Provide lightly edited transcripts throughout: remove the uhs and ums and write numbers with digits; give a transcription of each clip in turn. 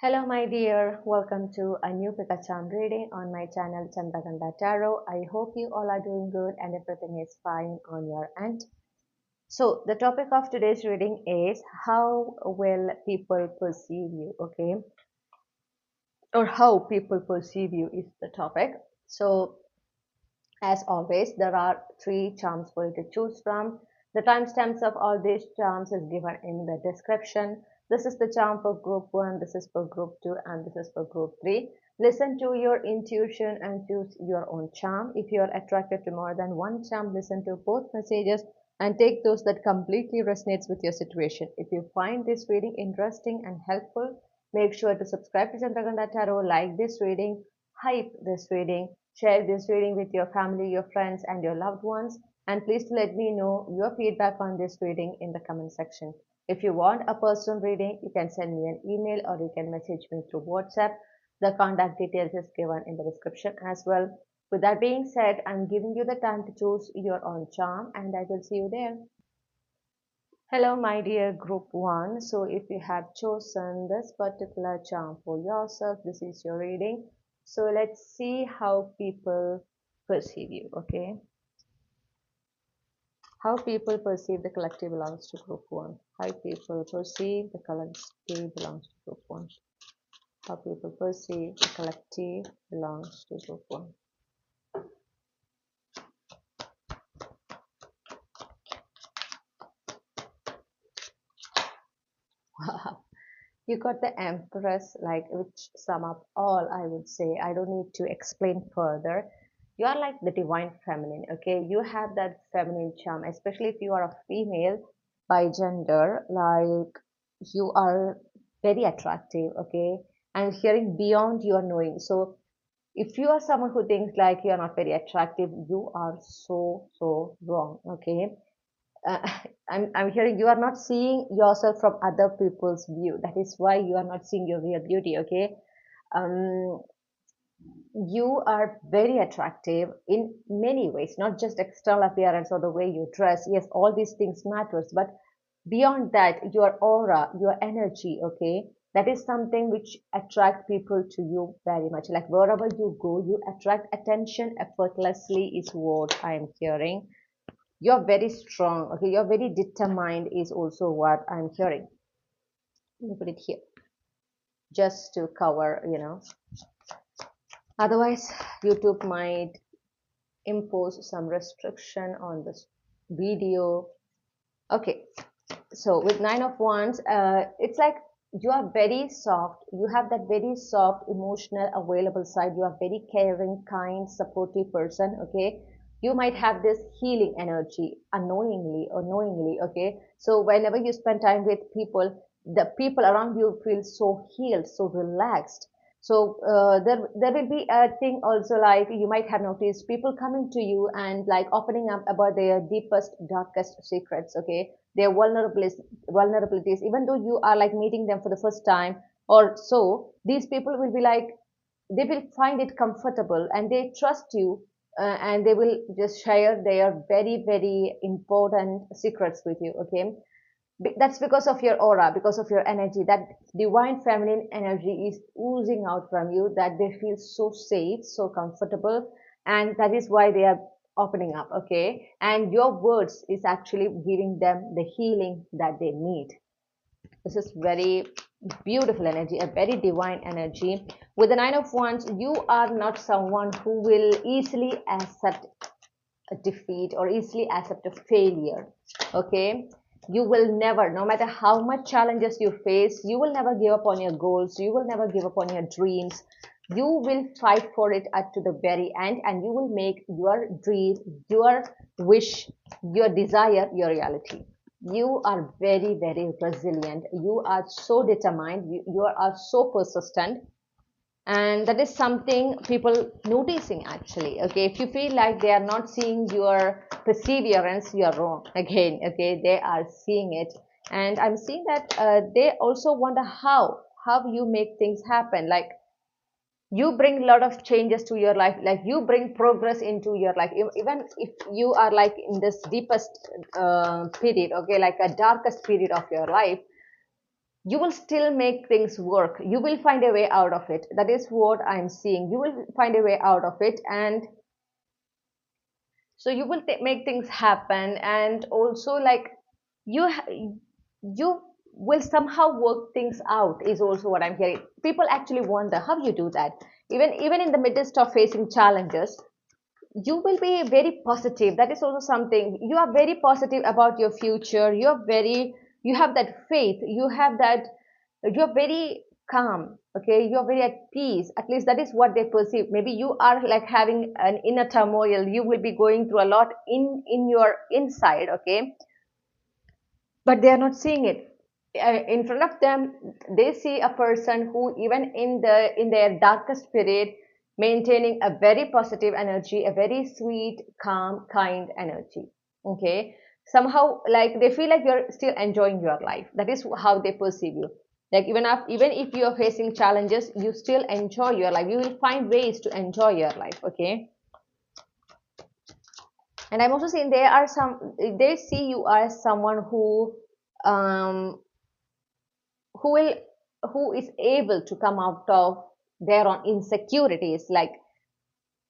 Hello, my dear. Welcome to a new Pika-charm reading on my channel Chandraghanta Tarot. I hope you all are doing good and everything is fine on your end. So, the topic of today's reading is how will people perceive you? Okay, or how people perceive you is the topic. So, as always, there are three charms for you to choose from. The timestamps of all these charms is given in the description. This is the charm for group 1, this is for group 2, and this is for group 3. Listen to your intuition and choose your own charm. If you are attracted to more than one charm, listen to both messages and take those that completely resonates with your situation. If you find this reading interesting and helpful, make sure to subscribe to Chandraghanta Tarot, like this reading, hype this reading, share this reading with your family, your friends, and your loved ones. And please let me know your feedback on this reading in the comment section. If you want a personal reading, you can send me an email or you can message me through WhatsApp. The contact details is given in the description as well. With that being said, I'm giving you the time to choose your own charm and I will see you there. Hello, my dear group 1. So, if you have chosen this particular charm for yourself, this is your reading. So, let's see how people perceive you, okay? How people perceive the collective belongs to group 1. How people perceive the collective belongs to group 1. How people perceive the collective belongs to group 1. You got the Empress, like, which sum up all, I would say. I don't need to explain further. You are like the divine feminine, okay? You have that feminine charm, especially if you are a female by gender, like you are very attractive, okay? And hearing beyond your knowing. So if you are someone who thinks like you are not very attractive, you are so wrong, okay? uh, I'm hearing you are not seeing yourself from other people's view. That is why you are not seeing your real beauty, okay? Um, you are very attractive in many ways, not just external appearance or the way you dress. Yes, all these things matters, but beyond that, your aura, your energy, okay? That is something which attract people to you very much. Like wherever you go, you attract attention effortlessly is what I am hearing. You're very strong, okay? You're very determined is also what I'm hearing. Let me put it here just to cover, otherwise YouTube might impose some restriction on this video. Okay, so with Nine of Wands, it's like you are very soft. You have that very soft, emotional, available side. You are very caring, kind, supportive person, okay? You might have this healing energy unknowingly or knowingly, okay? So whenever you spend time with people, the people around you feel so healed, so relaxed. So there will be a thing also, like you might have noticed people coming to you and like opening up about their deepest, darkest secrets, okay? Their vulnerabilities, even though you are like meeting them for the first time or so, these people will be like, they will find it comfortable and they trust you, and they will just share their very important secrets with you, okay? That's because of your aura, because of your energy. That divine feminine energy is oozing out from you, that they feel so safe, so comfortable, and that is why they are opening up, okay? And your words is actually giving them the healing that they need. This is very beautiful energy, a very divine energy. With the Nine of Wands, you are not someone who will easily accept a defeat or easily accept a failure, okay? You will never, no matter how much challenges you face, you will never give up on your goals, you will never give up on your dreams. You will fight for it up to the very end, and you will make your dream, your wish, your desire your reality. You are very resilient, you are so determined, you are so persistent, and that is something people noticing actually, okay? If you feel like they are not seeing your perseverance, you are wrong again, okay? They are seeing it, and I'm seeing that they also wonder how you make things happen. Like you bring a lot of changes to your life, like you bring progress into your life, even if you are like in this deepest period, okay, like a darkest period of your life, you will still make things work. You will find a way out of it. That is what I'm seeing. You will find a way out of it, and so you will make things happen. And also, like, you will somehow work things out is also what I'm hearing. People actually wonder how you do that. Even in the midst of facing challenges, you will be very positive. That is also something. You are very positive about your future. You have that faith. You're very calm. Okay, you're very at peace. At least that is what they perceive. Maybe you are like having an inner turmoil. You will be going through a lot in your inside. Okay, but they are not seeing it. In front of them, they see a person who, even in their darkest period, maintaining a very positive energy, a very sweet, calm, kind energy. Okay, somehow, like, they feel like you're still enjoying your life. That is how they perceive you. Like, even if you are facing challenges, you still enjoy your life. You will find ways to enjoy your life. Okay, and I'm also saying they see you as someone um who will who is able to come out of their own insecurities. Like,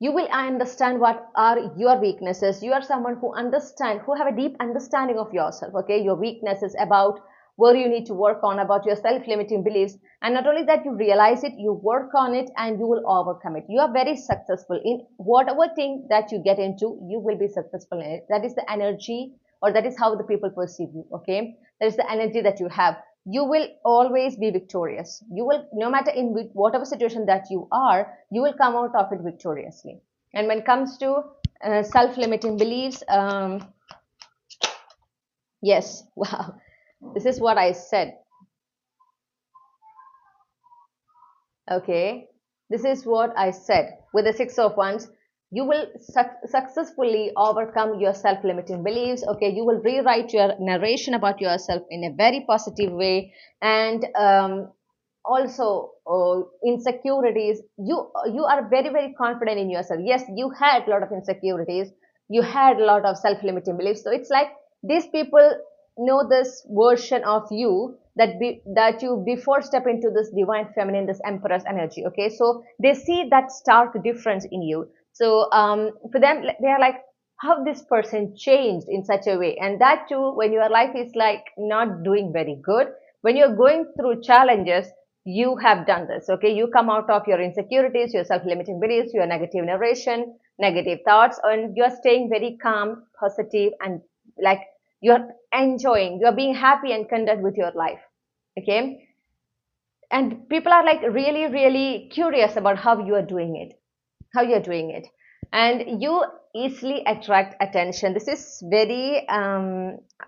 you will understand what are your weaknesses. You are someone who have a deep understanding of yourself. Okay, your weaknesses, about where you need to work on, about your self-limiting beliefs. And not only that, you realize it, you work on it, and you will overcome it. You are very successful in whatever thing that you get into. You will be successful in it. That is the energy, or that is how the people perceive you. Okay, that is the energy that you have. You will always be victorious. You will, no matter in whatever situation that you are, you will come out of it victoriously. And when it comes to self-limiting beliefs, yes, wow, this is what I said. Okay, this is what I said. With the Six of Wands, you will successfully overcome your self-limiting beliefs. Okay, you will rewrite your narration about yourself in a very positive way. And also, insecurities, you are very, very confident in yourself. Yes, you had a lot of insecurities, you had a lot of self-limiting beliefs. So it's like these people know this version of you, that you before step into this divine feminine, this empress energy. Okay, so they see that stark difference in you. So for them, they are like, how this person changed in such a way. And that too, when your life is like not doing very good, when you're going through challenges, you have done this. Okay, you come out of your insecurities, your self-limiting beliefs, your negative narration, negative thoughts, and you're staying very calm, positive, and like, you're enjoying, you're being happy and content with your life. Okay, and people are like really, really curious about how you are doing it, and you easily attract attention. This is very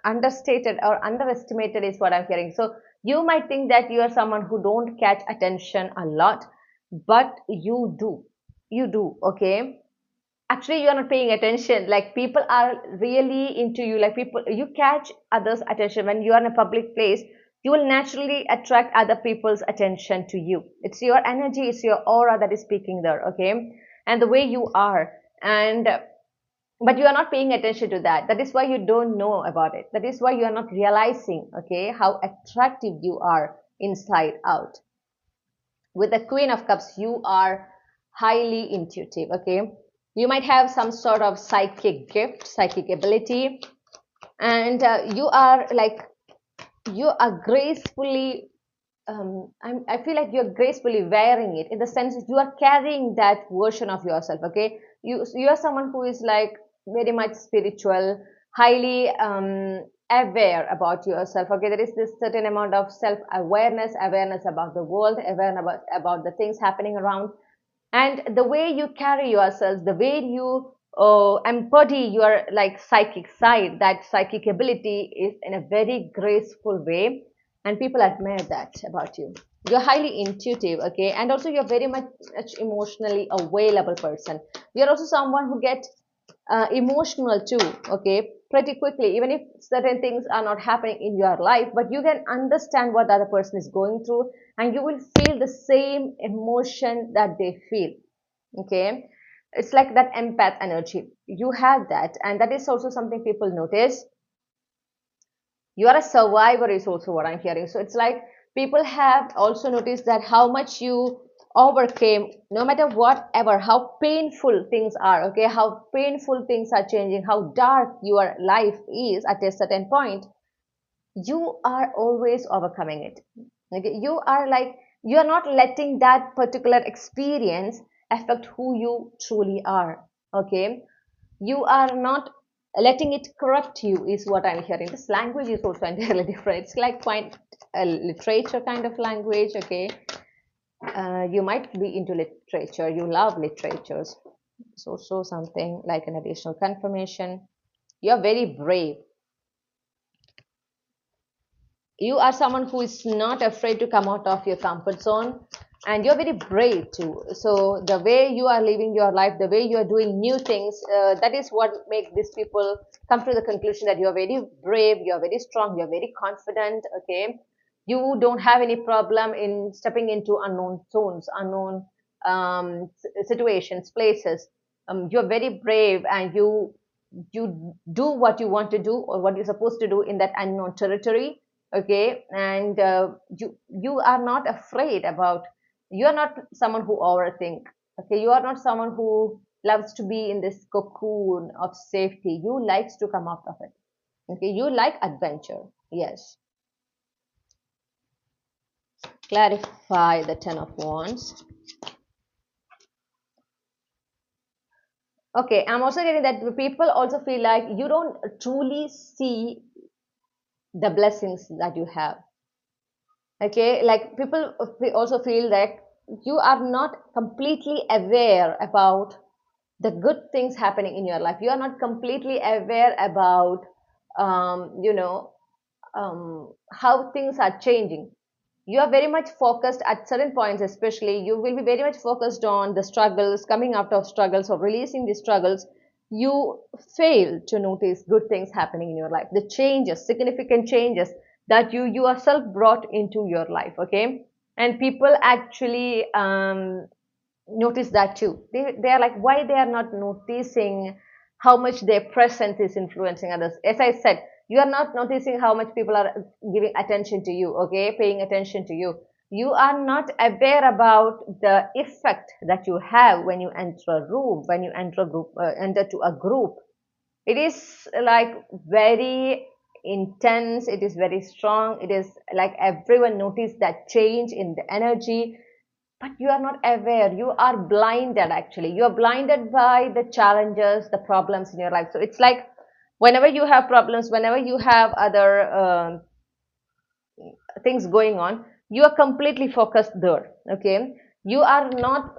understated or underestimated is what I'm hearing. So you might think that you are someone who don't catch attention a lot, but you do. Okay, actually, you're not paying attention. Like, people are really into you. Like, people, you catch others attention when you are in a public place. You will naturally attract other people's attention to you. It's your energy, it's your aura that is speaking there. Okay, and the way you are. And but you are not paying attention to that. That is why you don't know about it. That is why you are not realizing, okay, how attractive you are inside out. With the Queen of Cups, you are highly intuitive. Okay, you might have some sort of psychic gift, psychic ability, and you are like, you are gracefully I feel like you're gracefully wearing it, in the sense that you are carrying that version of yourself. Okay, you are someone who is like very much spiritual, highly aware about yourself. Okay, there is this certain amount of awareness about the world, awareness about the things happening around. And the way you carry yourself, the way you embody your like psychic side, that psychic ability is in a very graceful way, and people admire that about you. You're highly intuitive. Okay, and also you're very much emotionally available person. You're also someone who get emotional too. Okay, pretty quickly, even if certain things are not happening in your life, but you can understand what the other person is going through, and you will feel the same emotion that they feel. Okay, it's like that empath energy. You have that, and that is also something people notice. You are a survivor is also what I'm hearing. So it's like People have also noticed that how much you overcame, no matter whatever, how painful things are, okay, how painful things are changing, how dark your life is at a certain point, you are always overcoming it. Okay, you are like, you are not letting that particular experience affect who you truly are. Okay, you are not letting it corrupt you, is what I'm hearing. This language is also entirely different. It's like quite a literature kind of language. Okay, you might be into literature, you love literatures. So something like an additional confirmation. You're very brave. You are someone who is not afraid to come out of your comfort zone, and you're very brave too. So the way you are living your life, the way you are doing new things, that is what make these people come to the conclusion that you're very brave, you're very strong, you're very confident. Okay, you don't have any problem in stepping into unknown zones, unknown situations, places. You're very brave, and you do what you want to do or what you're supposed to do in that unknown territory. Okay, and you are not afraid about, you are not someone who overthink. Okay, you are not someone who loves to be in this cocoon of safety. You likes to come out of it. Okay, you like adventure. Yes. Clarify the 10 of wands. Okay, I'm also getting that people also feel like you don't truly see the blessings that you have. Okay, like people also feel that you are not completely aware about the good things happening in your life. You are not completely aware about how things are changing. You are very much focused at certain points, especially you will be very much focused on the struggles, coming out of struggles or releasing the struggles. You fail to notice good things happening in your life, the changes, significant changes that you yourself brought into your life. Okay, and people actually notice that too. They are like, why they are not noticing how much their presence is influencing others. As I said, you are not noticing how much people are giving attention to you, okay, paying attention to you. You are not aware about the effect that you have when you enter a room, when you enter a group, enter to a group. It is like very intense, it is very strong, it is like everyone notice that change in the energy, but you are not aware, you are blinded. Actually, you are blinded by the challenges, the problems in your life. So it's like whenever you have problems, whenever you have other things going on, you are completely focused there. Okay, you are not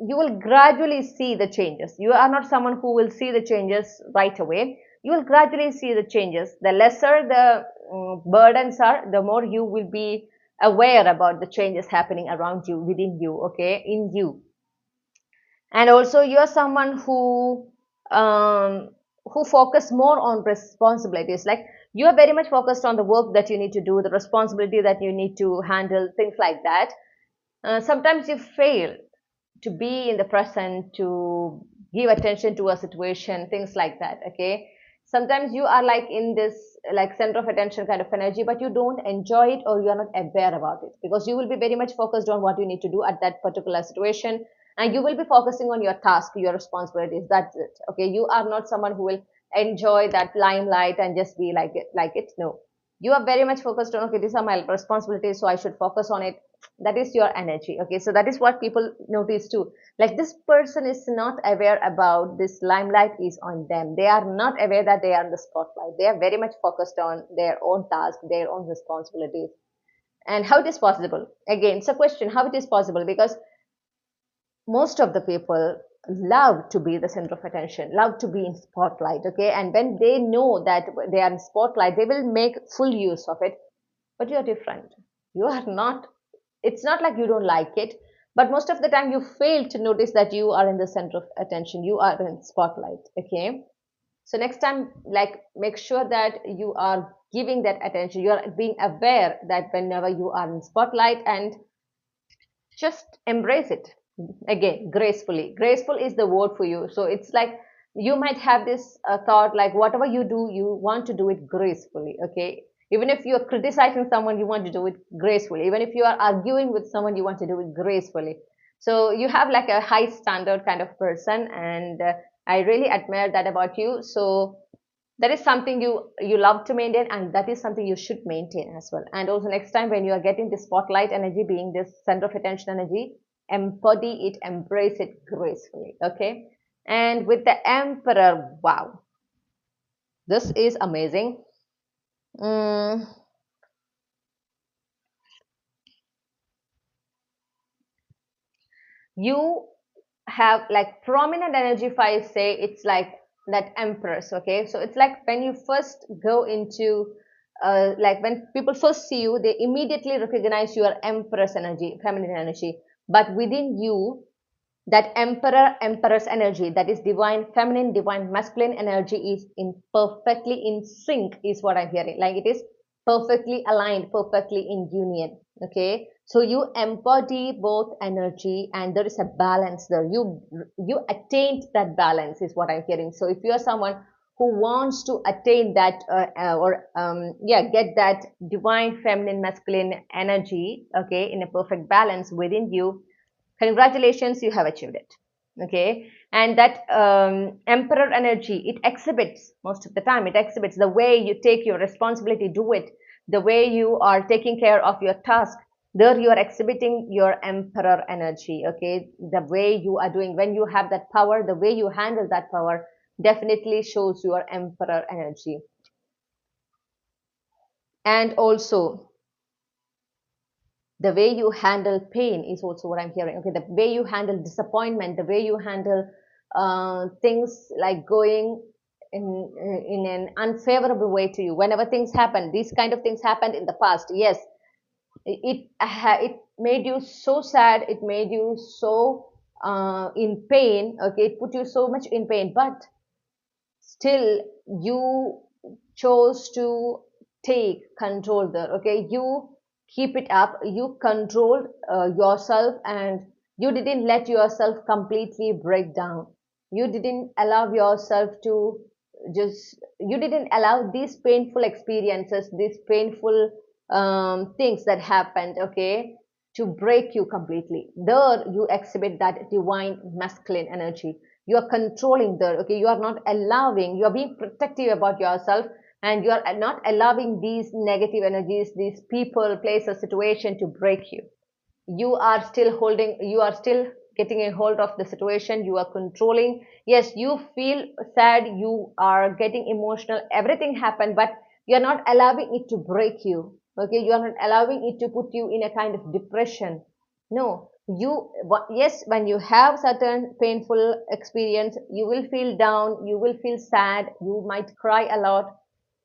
you will gradually see the changes. You are not someone who will see the changes right away. You will gradually see the changes. The lesser the burdens are, the more you will be aware about the changes happening around you, within you, okay, in you. And also you are someone who focus more on responsibilities. Like, you are very much focused on the work that you need to do, the responsibility that you need to handle, things like that. Sometimes you fail to be in the present, to give attention to a situation, things like that. Okay, sometimes you are like in this like center of attention kind of energy, but you don't enjoy it, or you are not aware about it, because you will be very much focused on what you need to do at that particular situation, and you will be focusing on your task, your responsibilities. That's it. Okay, you are not someone who will enjoy that limelight and just be like it. No, you are very much focused on, okay, these are my responsibilities, so I should focus on it. That is your energy. Okay, so that is what people notice too. Like, this person is not aware about this limelight is on them. They are not aware that they are in the spotlight. They are very much focused on their own task, their own responsibilities. And how it is possible? Again, it's a question how it is possible, because most of the people love to be the center of attention, love to be in spotlight. Okay, and when they know that they are in spotlight, they will make full use of it. But you are different. You are not, it's not like you don't like it, but most of the time you fail to notice that you are in the center of attention, you are in spotlight. Okay, so next time, like, make sure that you are giving that attention, you are being aware that whenever you are in spotlight, and just embrace it. Again, gracefully, graceful is the word for you. So it's like you might have this thought, like, whatever you do, you want to do it gracefully. Okay, Even if you're criticizing someone, you want to do it gracefully. Even if you are arguing with someone, you want to do it gracefully. So you have like a high standard kind of person, and I really admire that about you. So that is something you love to maintain, and that is something you should maintain as well. And also next time when you are getting the spotlight energy, being this center of attention energy, embody it, embrace it gracefully. Okay. And with the emperor, wow, this is amazing. mm, you have like prominent energy. If I say, it's like that empress. Okay, so it's like when you first go into like when people first see you, they immediately recognize your empress energy, feminine energy. But within you, that emperor empress energy, that is divine feminine, divine masculine energy, is in perfectly in sync, is what I'm hearing. Like it is perfectly aligned, perfectly in union. Okay, so you embody both energy, and there is a balance there. You attained that balance, is what I'm hearing. So if you are someone who wants to attain that or yeah, get that divine feminine masculine energy, okay, in a perfect balance within you, congratulations, you have achieved it. Okay. And that emperor energy, it exhibits, most of the time it exhibits the way you take your responsibility, do it, the way you are taking care of your task. There you are exhibiting your emperor energy. Okay, the way you are doing, when you have that power, the way you handle that power definitely shows your emperor energy. And also the way you handle pain is also what I'm hearing. Okay, the way you handle disappointment, the way you handle things like going in an unfavorable way to you. Whenever things happen, these kind of things happened in the past. Yes, it made you so sad. It made you so in pain. Okay, it put you so much in pain, but still you chose to take control there. Okay, you keep it up, you controlled yourself, and you didn't let yourself completely break down. You didn't allow yourself to just, you didn't allow these painful experiences, these painful things that happened, okay, to break you completely. There you exhibit that divine masculine energy. You are controlling there. Okay, you are not allowing, you are being protective about yourself, and you are not allowing these negative energies, these people, places, situation to break you. You are still holding, you are still getting a hold of the situation, you are controlling. Yes, you feel sad, you are getting emotional, everything happened, but you are not allowing it to break you. Okay, you are not allowing it to put you in a kind of depression. No, you, yes, when you have certain painful experience, you will feel down, you will feel sad, you might cry a lot,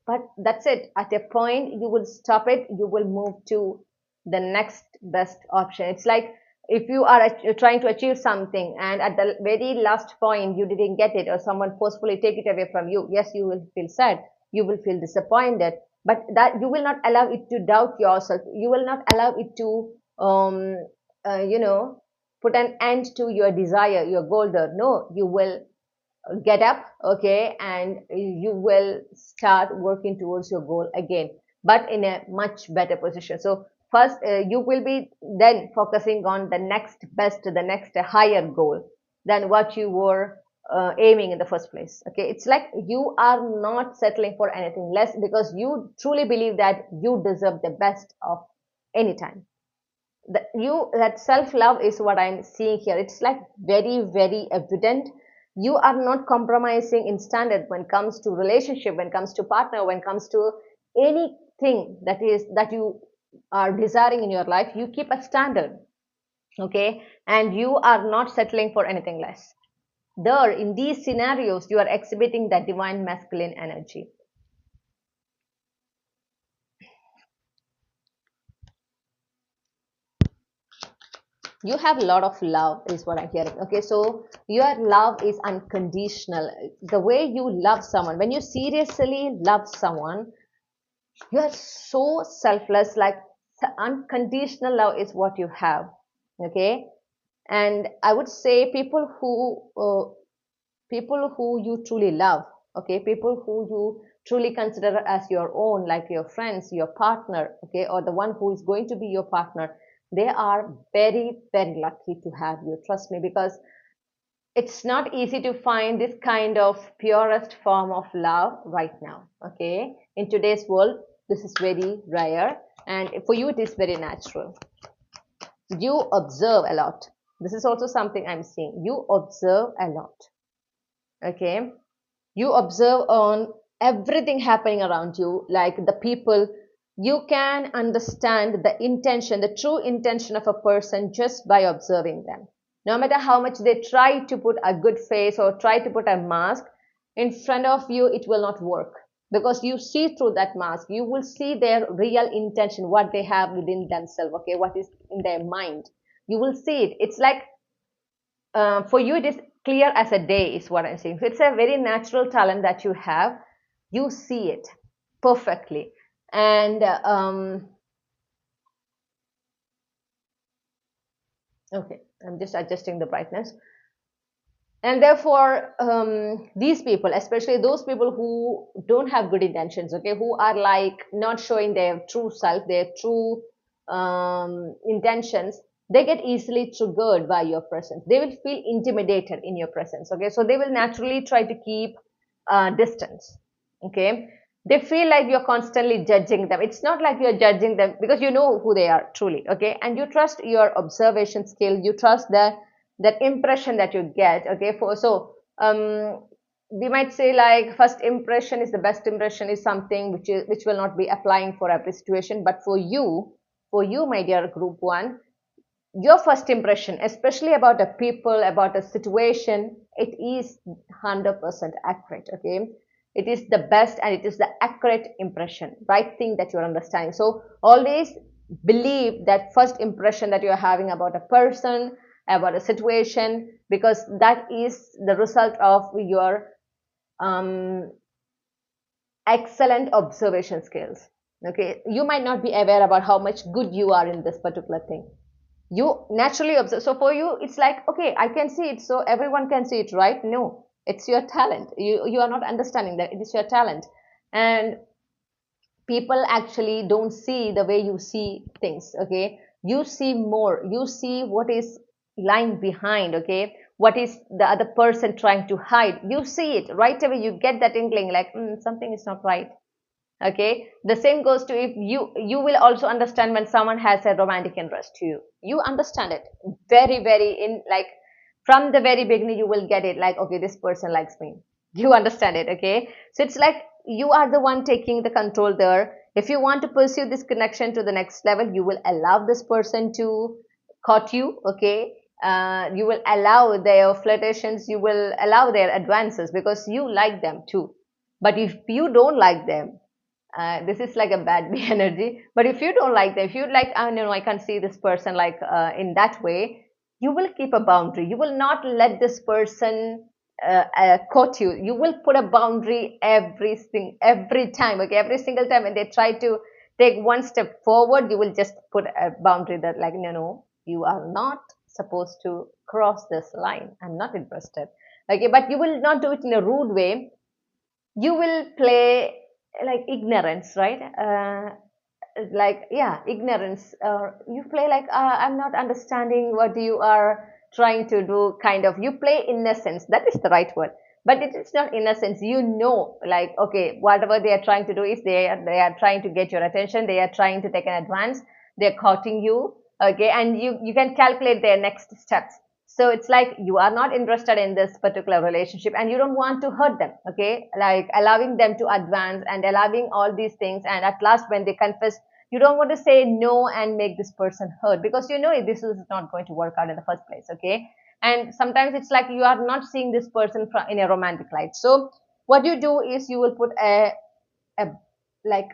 but that's it. At a point you will stop it, you will move to the next best option. It's like if you are trying to achieve something, and at the very last point you didn't get it, or someone forcefully take it away from you, yes, you will feel sad, you will feel disappointed, but that you will not allow it to doubt yourself, you will not allow it to you know, put an end to your desire, your goal there. No, you will get up, okay, and you will start working towards your goal again, but in a much better position. So first you will be then focusing on the next best, the next higher goal than what you were aiming in the first place. Okay, it's like you are not settling for anything less, because you truly believe that you deserve the best of any time. That self love is what I'm seeing here. It's like very very evident. You are not compromising in standard when it comes to relationship, when it comes to partner, when it comes to anything that is that you are desiring in your life. You keep a standard, okay, and you are not settling for anything less. There, in these scenarios, you are exhibiting that divine masculine energy. You have a lot of love, is what I'm hearing. Okay, so your love is unconditional. The way you love someone, when you seriously love someone, you are so selfless. Like unconditional love is what you have. Okay, and I would say people who you truly love, okay, people who you truly consider as your own, like your friends, your partner, okay, or the one who is going to be your partner, they are very, very lucky to have you. Trust me, because it's not easy to find this kind of purest form of love right now. Okay, in today's world, this is very rare, and for you, it is very natural. You observe a lot. This is also something I'm seeing. You observe a lot. Okay, you observe on everything happening around you, like the people. You can understand the intention, the true intention of a person just by observing them. No matter how much they try to put a good face or try to put a mask in front of you, it will not work, because you see through that mask. You will see their real intention, what they have within themselves, okay, what is in their mind. You will see it. It's like, for you it is clear as a day, is what I'm saying. So it's a very natural talent that you have. You see it perfectly. And okay, I'm just adjusting the brightness. And therefore, these people, especially those people who don't have good intentions, okay, who are like not showing their true self, their true intentions, they get easily triggered by your presence. They will feel intimidated in your presence, okay, so they will naturally try to keep distance, okay. They feel like you're constantly judging them. It's not like you're judging them, because you know who they are truly, okay, and you trust your observation skill. You trust that impression that you get, okay. For so we might say, like, first impression is the best impression, is something which will not be applying for every situation, but for you, my dear group one, your first impression, especially about a people, about a situation, it is 100% accurate, okay. It is the best and it is the accurate impression, right thing that you're understanding. So always believe that first impression that you're having about a person, about a situation, because that is the result of your um, excellent observation skills, okay. You might not be aware about how much good you are in this particular thing. You naturally observe. So for you, it's like, okay, I can see it, so everyone can see it, right? No, it's your talent. You are not understanding that it is your talent. And people actually don't see the way you see things, okay. You see more. You see what is lying behind, okay, what is the other person trying to hide. You see it right away. You get that inkling, like, something is not right, okay. The same goes to, if you will also understand when someone has a romantic interest to you. You understand it very, very, in like, from the very beginning you will get it, like, okay, this person likes me. You understand it, okay. So it's like you are the one taking the control there. If you want to pursue this connection to the next level, you will allow this person to court you, okay. You will allow their flirtations, you will allow their advances, because you like them too. But if you don't like them, this is like a bad energy. But if you don't like them, if you like, oh no, I can't see this person like in that way, you will keep a boundary. You will not let this person quote you. You will put a boundary every time, okay. Every single time when they try to take one step forward, you will just put a boundary that, like, no, no, you are not supposed to cross this line. I'm not interested, okay. But you will not do it in a rude way. You will play like ignorance, right? Like, yeah, ignorance. You play like, I'm not understanding what you are trying to do, kind of. You play innocence. That is the right word. But it is not innocence. You know, like, okay, whatever they are trying to do is they are trying to get your attention. They are trying to take an advance. They're courting you, okay, and you can calculate their next steps. So it's like you are not interested in this particular relationship and you don't want to hurt them, okay, like allowing them to advance and allowing all these things, and at last when they confess, you don't want to say no and make this person hurt, because you know this is not going to work out in the first place, okay. And sometimes it's like you are not seeing this person in a romantic light. So what you do is you will put a like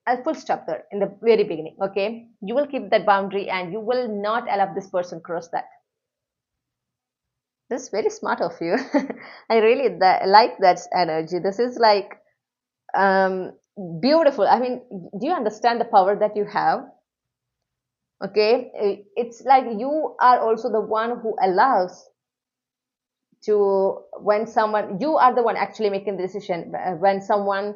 a full stop there in the very beginning, okay. You will keep that boundary and you will not allow this person cross that. This is very smart of you. I really like that energy. This is like um, beautiful. I mean, do you understand the power that you have? Okay, it's like you are also the one who allows to, when someone, you are the one actually making the decision when someone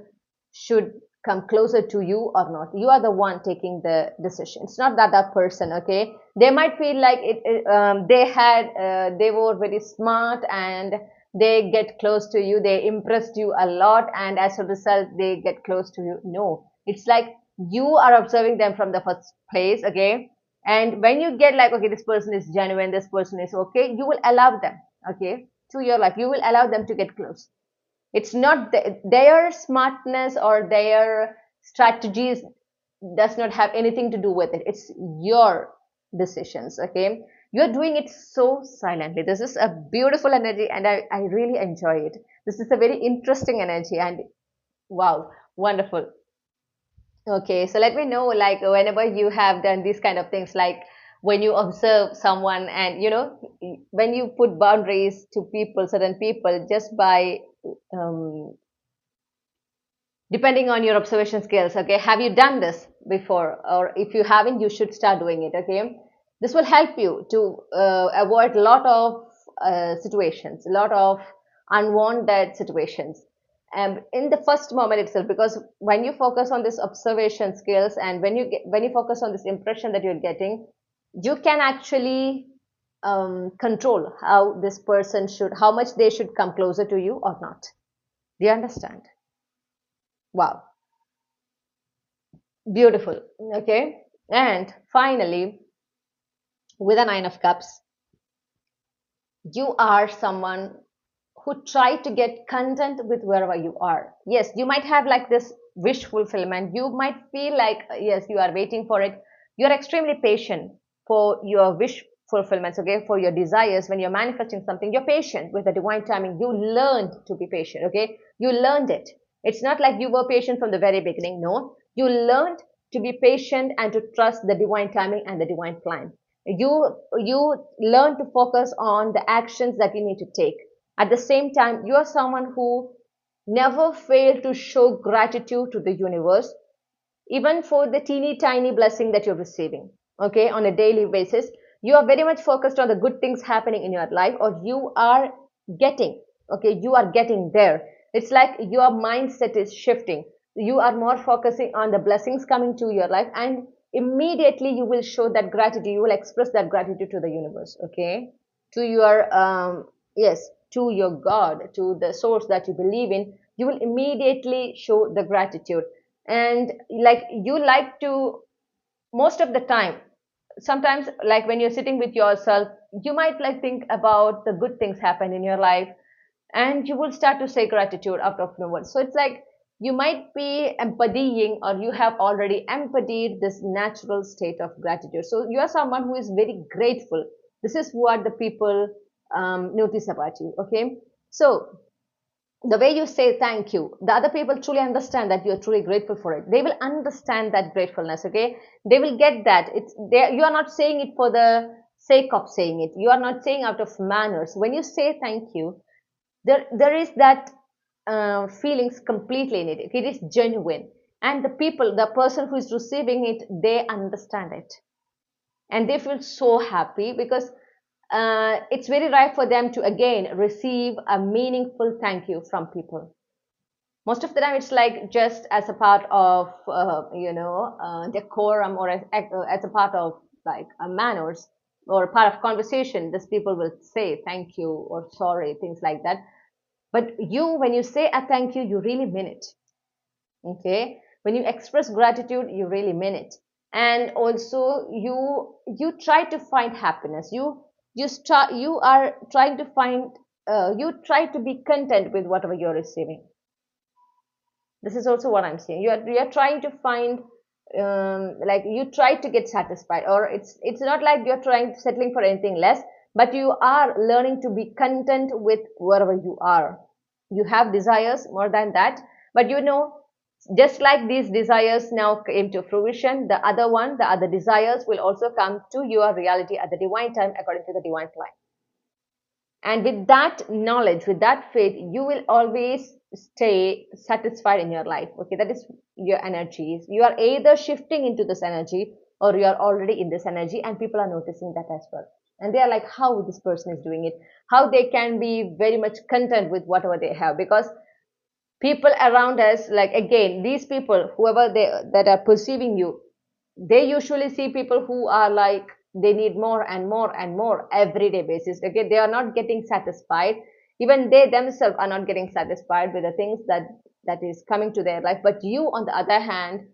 should come closer to you or not. You are the one taking the decision. It's not that that person, okay? They might feel like they were very smart and they get close to you, they impressed you a lot, and as a result, they get close to you. No, it's like you are observing them from the first place, okay? And when you get like, okay, this person is genuine, this person is okay, you will allow them, okay, to your life. You will allow them to get close. It's not their smartness or their strategies does not have anything to do with it. It's your decisions, okay? You're doing it so silently. This is a beautiful energy and I really enjoy it. This is a very interesting energy and wow, wonderful. Okay, so let me know like whenever you have done these kind of things, like when you observe someone and when you put boundaries to people, certain people, just by um, depending on your observation skills. Okay, have you done this before? Or if you haven't, you should start doing it. Okay, this will help you to avoid a lot of situations, a lot of unwanted situations. And in the first moment itself, because when you focus on this observation skills and when you focus on this impression that you're getting, you can actually control how this person should, how much they should come closer to you or not. Do you understand? Wow. Beautiful. Okay. And finally, with a Nine of Cups, you are someone who try to get content with wherever you are. Yes, you might have like this wish fulfillment. You might feel like, yes, you are waiting for it. You're extremely patient for your wish fulfillments, okay, for your desires. When you're manifesting something, you're patient with the divine timing. You learned to be patient, okay? You learned it. It's not like you were patient from the very beginning. No, you learned to be patient and to trust the divine timing and the divine plan. You learn to focus on the actions that you need to take. At the same time, you are someone who never fail to show gratitude to the universe, even for the teeny tiny blessing that you're receiving, okay, on a daily basis. You are very much focused on the good things happening in your life, or you are getting, okay, you are getting there. It's like your mindset is shifting. You are more focusing on the blessings coming to your life, and immediately you will show that gratitude, you will express that gratitude to the universe, okay, to your yes, to your god, to the source that you believe in. You will immediately show the gratitude. And like you like to, most of the time, sometimes like when you're sitting with yourself, you might like think about the good things happen in your life, and you will start to say gratitude out of nowhere. So it's like you might be embodying, or you have already embodied this natural state of gratitude. So you are someone who is very grateful. This is what the people notice about you, okay? So the way you say thank you, the other people truly understand that you're truly grateful for it. They will understand that gratefulness, okay? They will get that it's there. You are not saying it for the sake of saying it. You are not saying out of manners. When you say thank you, there is that feelings completely in it. It is genuine, and the person who is receiving it, they understand it, and they feel so happy because it's very rare for them to again receive a meaningful thank you from people. Most of the time it's like just as a part of decorum, or as a part of like manners, or part of conversation. These people will say thank you or sorry, things like that. But you, when you say a thank you, you really mean it, okay? When you express gratitude, you really mean it. And also you try to find happiness. You are trying to find, you try to be content with whatever you're receiving. This is also what I'm saying. You are trying to find, like you try to get satisfied, or it's not like you're trying settling for anything less, but you are learning to be content with wherever you are. You have desires more than that, but just like these desires now came to fruition, the other desires will also come to your reality at the divine time, according to the divine plan. And with that knowledge, with that faith, you will always stay satisfied in your life, okay? That is your energies. You are either shifting into this energy, or you are already in this energy, and people are noticing that as well. And they are like, how this person is doing it, how they can be very much content with whatever they have. Because People around us, like again, these people, whoever they that are perceiving you, they usually see people who are like they need more and more and more everyday basis. Okay, they are not getting satisfied. Even they themselves are not getting satisfied with the things that is coming to their life. But you, on the other hand,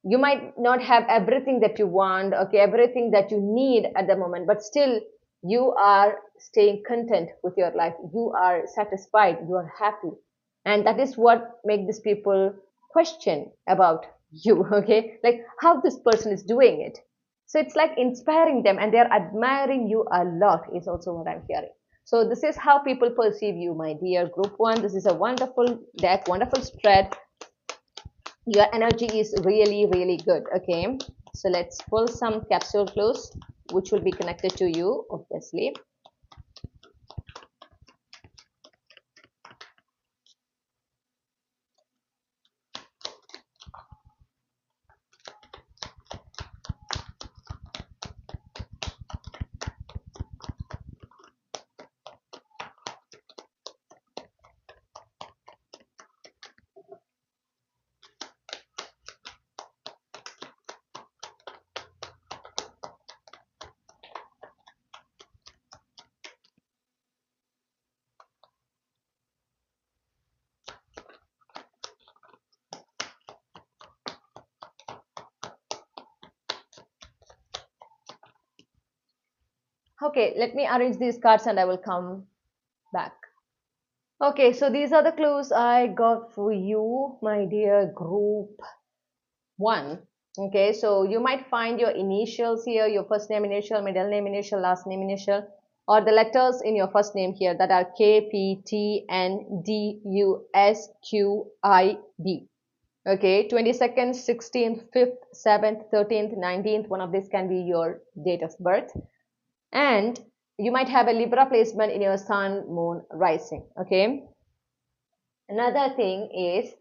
you might not have everything that you want, okay, everything that you need at the moment, but still you are staying content with your life. You are satisfied, you are happy, and that is what make these people question about you. Okay, like how this person is doing it. So it's like inspiring them, and they're admiring you a lot is also what I'm hearing. So this is how people perceive you, my dear group one. This is a wonderful deck, wonderful spread. Your energy is really, really good. Okay, so let's pull some capsule clues which will be connected to you, obviously. Okay, let me arrange these cards and I will come back. Okay, so these are the clues I got for you, my dear group one. Okay, so you might find your initials here, your first name initial, middle name initial, last name initial, or the letters in your first name here that are K, P, T, N, D, U, S, Q, I, B. Okay, 22nd, 16th, 5th, 7th, 13th, 19th, one of these can be your date of birth. And you might have a Libra placement in your sun, moon, rising. Okay, another thing is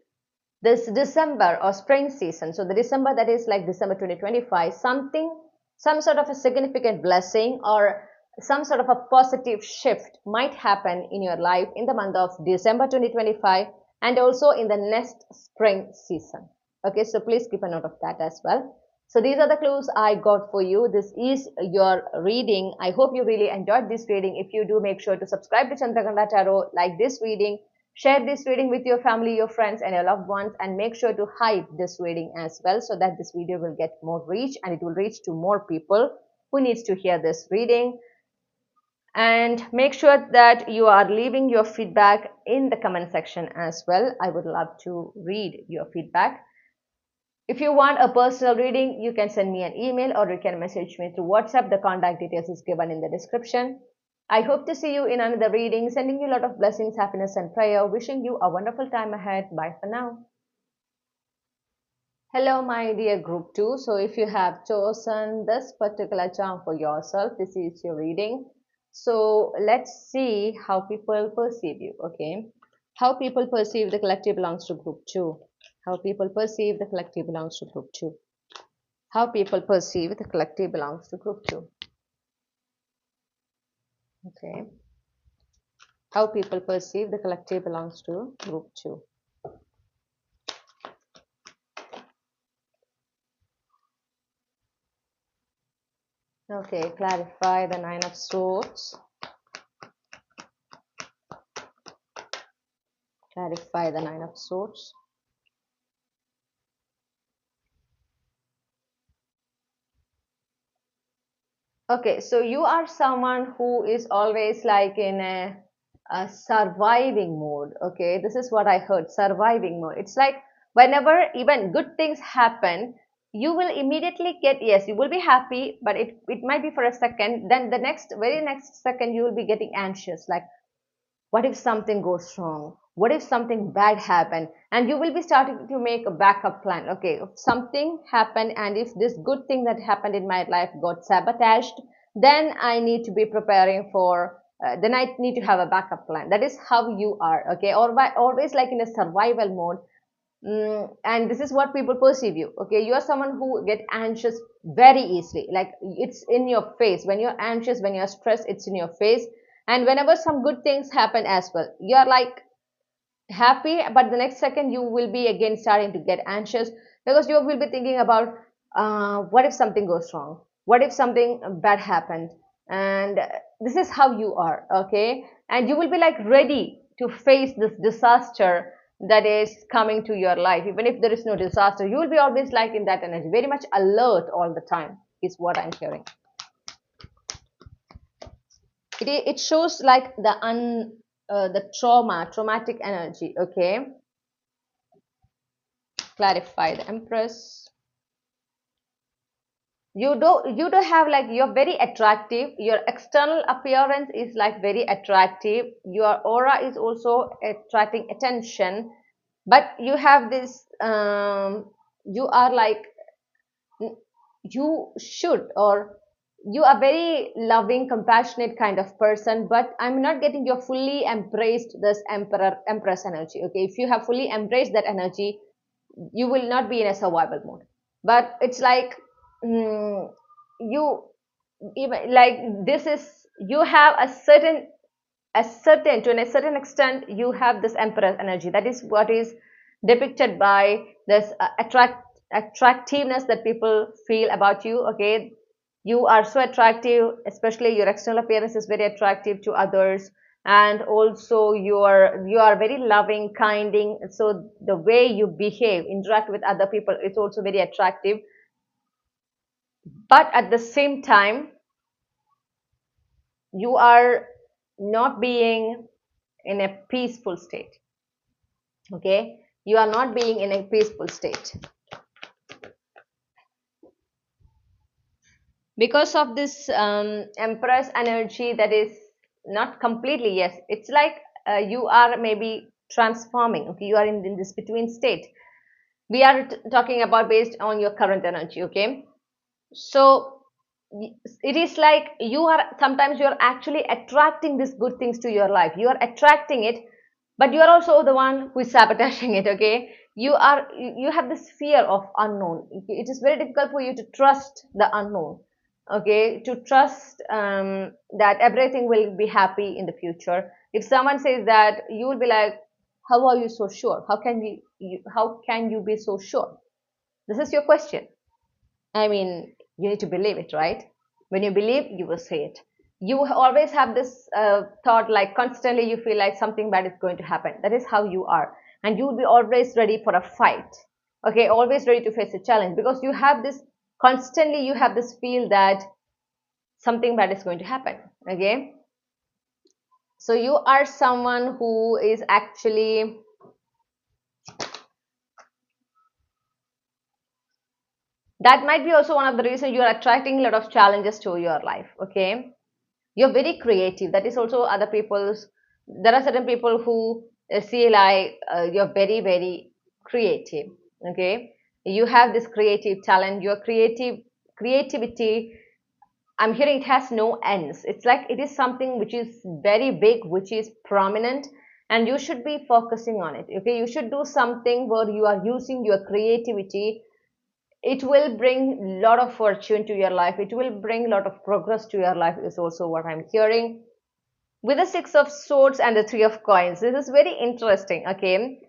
this December or spring season. So the December, that is like December 2025, some sort of a significant blessing or some sort of a positive shift might happen in your life in the month of December 2025 and also in the next spring season. Okay, so please keep a note of that as well. So these are the clues I got for you. This is your reading. I hope you really enjoyed this reading. If you do, make sure to subscribe to Chandraghanta Tarot, like this reading, share this reading with your family, your friends, and your loved ones, and make sure to hype this reading as well so that this video will get more reach and it will reach to more people who needs to hear this reading. And make sure that you are leaving your feedback in the comment section as well. I would love to read your feedback. If you want a personal reading, you can send me an email or you can message me through WhatsApp. The contact details is given in the description. I hope to see you in another reading. Sending you a lot of blessings, happiness, and prayer. Wishing you a wonderful time ahead. Bye for now. Hello, my dear group 2. So if you have chosen this particular charm for yourself, this is your reading. So let's see how people perceive you. Okay, how people perceive the collective belongs to group 2. How people perceive the collective belongs to group 2. How people perceive the collective belongs to group 2. Okay. How people perceive the collective belongs to group 2. Okay, clarify the Nine of Swords. Clarify the Nine of Swords. Okay, so you are someone who is always like in a surviving mode. Okay, this is what I heard, surviving mode. It's like whenever even good things happen, you will immediately get, yes, you will be happy, but it might be for a second. Then the very next second, you will be getting anxious. Like, what if something goes wrong? What if something bad happened? And you will be starting to make a backup plan. Okay, if something happened and if this good thing that happened in my life got sabotaged, then I need to be preparing for, then I need to have a backup plan. That is how you are. Okay, or always like in a survival mode. And this is what people perceive you. Okay, you are someone who get anxious very easily. Like it's in your face. When you're anxious, when you're stressed, it's in your face. And whenever some good things happen as well, you're like happy, but the next second you will be again starting to get anxious, because you will be thinking about what if something goes wrong, what if something bad happened. And this is how you are, okay? And you will be like ready to face this disaster that is coming to your life. Even if there is no disaster, you will be always like in that energy, very much alert all the time, is what I'm hearing. It shows like the traumatic energy, okay? Clarify the Empress. You do have like, you're very attractive, your external appearance is like very attractive, your aura is also attracting attention, but you have this you are like, you should, or you are very loving, compassionate kind of person, but I'm not getting you fully embraced this empress energy, okay? If you have fully embraced that energy, you will not be in a survival mode. But it's like, you, even like, this is, you have a certain to a certain extent, you have this emperor energy. That is what is depicted by this attractiveness that people feel about you, okay? You are so attractive, especially your external appearance is very attractive to others, and also you are very loving, kinding, so the way you behave, interact with other people is also very attractive. But at the same time, you are not being in a peaceful state, okay? You are not being in a peaceful state because of this empress energy that is not completely, yes, it's like, you are maybe transforming, okay? You are in this between state. We are talking about based on your current energy, okay? So it is like, you are, sometimes you are actually attracting these good things to your life, you are attracting it, but you are also the one who is sabotaging it, okay? You have this fear of unknown. It is very difficult for you to trust the unknown, okay? To trust that everything will be happy in the future. If someone says that, you will be like, how are you so sure? How can you be so sure? This is your question. I mean, you need to believe it, right? When you believe, you will say it. You always have this thought, like constantly you feel like something bad is going to happen. That is how you are. And you will be always ready for a fight. Okay, always ready to face a challenge, because you have this, constantly you have this feel that something bad is going to happen. Okay. So you are someone who is actually, that might be also one of the reasons you are attracting a lot of challenges to your life. Okay, you're very creative. That is also other people's, there are certain people who see like, you're very very creative, okay? You have this creative talent, your creativity, I'm hearing it has no ends. It's like it is something which is very big, which is prominent, and you should be focusing on it, okay? You should do something where you are using your creativity. It will bring a lot of fortune to your life, it will bring a lot of progress to your life, is also what I'm hearing. With the six of swords and the three of coins, this is very interesting, okay?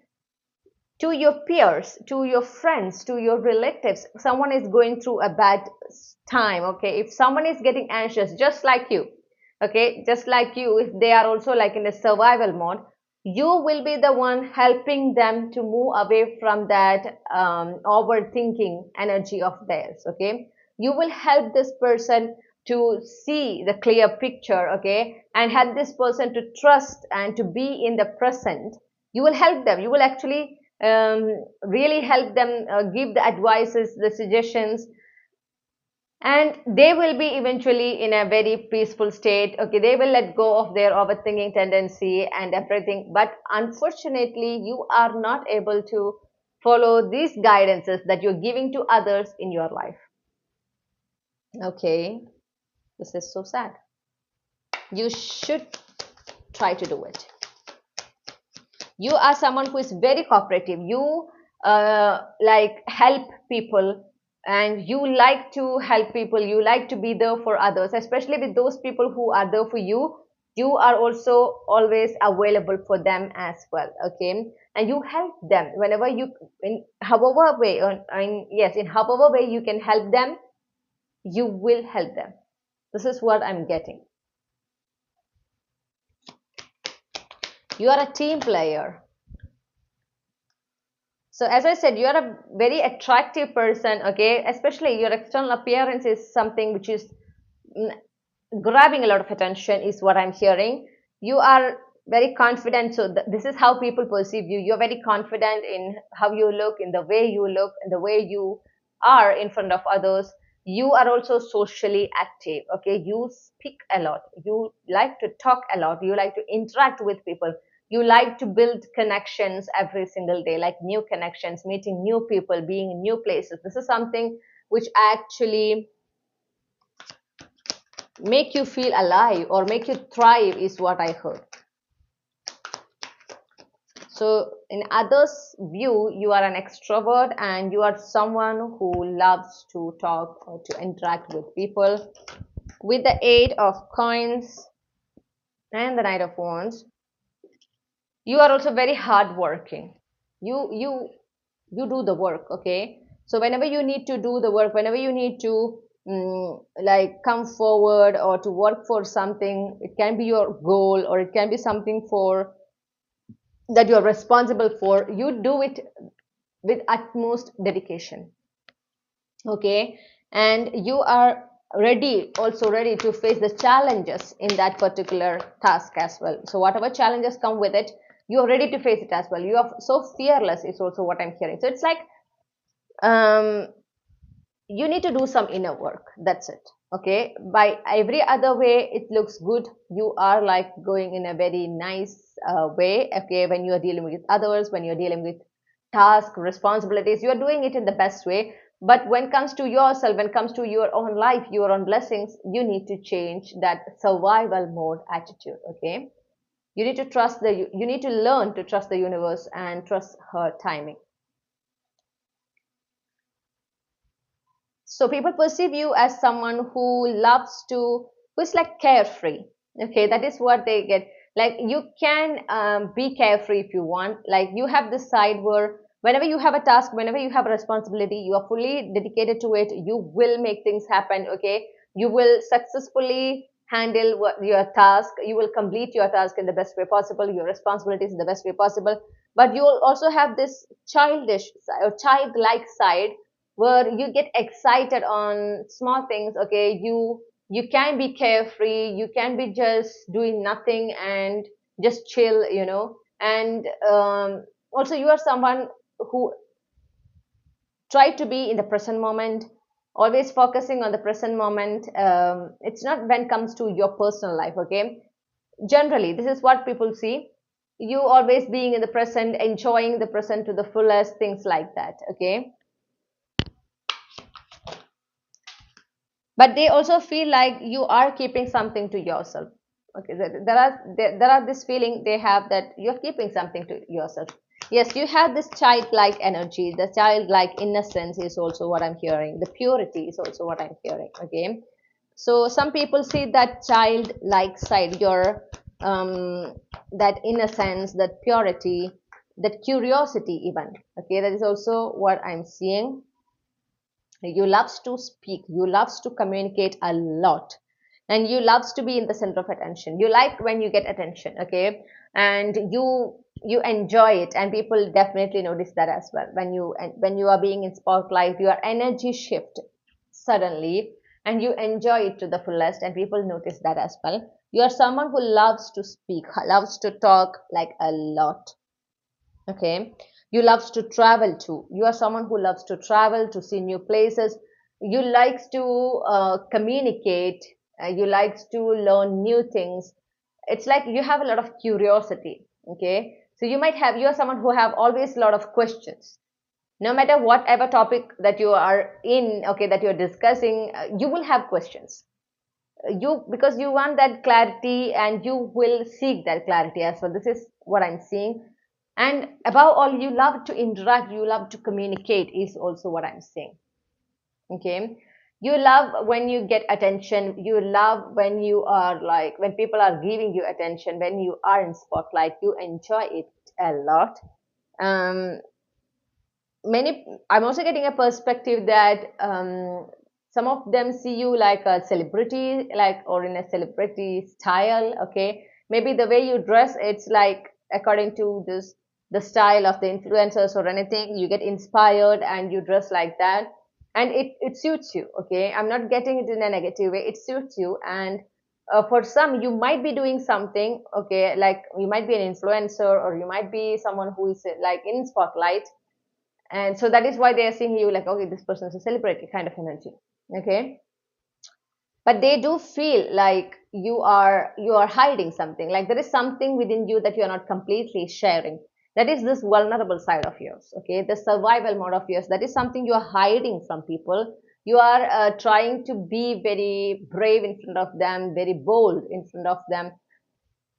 To your peers, to your friends, to your relatives, someone is going through a bad time, okay? If someone is getting anxious just like you, okay, just like you, if they are also like in a survival mode, you will be the one helping them to move away from that overthinking energy of theirs, okay? You will help this person to see the clear picture, okay, and help this person to trust and to be in the present. You will help them, you will actually really help them, give the advices, the suggestions, and they will be eventually in a very peaceful state, okay? They will let go of their overthinking tendency and everything. But unfortunately, you are not able to follow these guidances that you're giving to others in your life, okay? This is so sad. You should try to do it. You are someone who is very cooperative. You like help people, and you like to help people, you like to be there for others, especially with those people who are there for you. You are also always available for them as well, okay? And you help them whenever you, in however way, yes, in however way you can help them, you will help them. This is what I'm getting. You are a team player. So as I said, you are a very attractive person, okay? Especially your external appearance is something which is mm, grabbing a lot of attention, is what I'm hearing. You are very confident. So this is how people perceive you. You're very confident in how you look, in the way you look, in the way you are in front of others. You are also socially active, okay? You speak a lot. You like to talk a lot. You like to interact with people. You like to build connections every single day, like new connections, meeting new people, being in new places. This is something which actually make you feel alive or make you thrive, is what I heard. So in others view, you are an extrovert and you are someone who loves to talk or to interact with people. With the 8 of coins and the Knight of Wands, you are also very hardworking. You do the work, okay? So whenever you need to do the work, whenever you need to like come forward or to work for something, it can be your goal or it can be something for that you are responsible for, you do it with utmost dedication, okay? And you are ready, also ready to face the challenges in that particular task as well. So whatever challenges come with it, you are ready to face it as well. You are so fearless is also what I'm hearing. So it's like um you need to do some inner work, that's it, okay? By every other way it looks good. You are like going in a very nice way, okay? When you are dealing with others, when you're dealing with task responsibilities, you are doing it in the best way. But when it comes to yourself, when it comes to your own life, your own blessings, you need to change that survival mode attitude, okay? You need to trust you need to learn to trust the universe and trust her timing. So people perceive you as someone who loves to, who's like carefree. Okay, that is what they get. Like you can be carefree if you want. Like you have this side where whenever you have a task, whenever you have a responsibility, you are fully dedicated to it. You will make things happen. Okay, you will successfully handle your task. You will complete your task in the best way possible. Your responsibilities in the best way possible. But you will also have this childish or childlike side where you get excited on small things, okay? You can be carefree, you can be just doing nothing and just chill, and also you are someone who try to be in the present moment, always focusing on the present moment. It's not when it comes to your personal life, okay? Generally this is what people see, you always being in the present, enjoying the present to the fullest, things like that, okay? But they also feel like you are keeping something to yourself, okay? There are this feeling they have that you're keeping something to yourself. Yes, you have this childlike energy, the childlike innocence is also what I'm hearing, the purity is also what I'm hearing, okay? So some people see that childlike side, your that innocence, that purity, that curiosity even, okay? That is also what I'm seeing. You loves to speak, you loves to communicate a lot, and you loves to be in the center of attention. You like when you get attention, okay? And you enjoy it, and people definitely notice that as well. When you are being in spotlight, your energy shift suddenly, and you enjoy it to the fullest, and people notice that as well. You are someone who loves to speak, loves to talk like a lot, okay? You loves to travel too. You are someone who loves to travel to see new places. You likes to communicate. You likes to learn new things. It's like you have a lot of curiosity, okay? So you are someone who have always a lot of questions. No matter whatever topic that you are in, okay, that you're discussing, you will have questions. You, because you want that clarity and you will seek that clarity as well. This is what I'm seeing. And above all, you love to interact, you love to communicate is also what I'm saying, okay? You love when you get attention. You love when you are like, when people are giving you attention, when you are in spotlight, you enjoy it a lot. um, I'm also getting a perspective that some of them see you like a celebrity, like, or in a celebrity style. Okay, maybe the way you dress, it's like according to this, the style of the influencers or anything, you get inspired and you dress like that, and it suits you. Okay, I'm not getting it in a negative way, it suits you. And for some, you might be doing something, okay, like you might be an influencer, or you might be someone who is like in spotlight, and so that is why they are seeing you like, okay, this person is a celebrity kind of energy. Okay, but they do feel like you are hiding something, like there is something within you that you are not completely sharing. That is this vulnerable side of yours. Okay, the survival mode of yours, that is something you are hiding from people. You are trying to be very brave in front of them, very bold in front of them,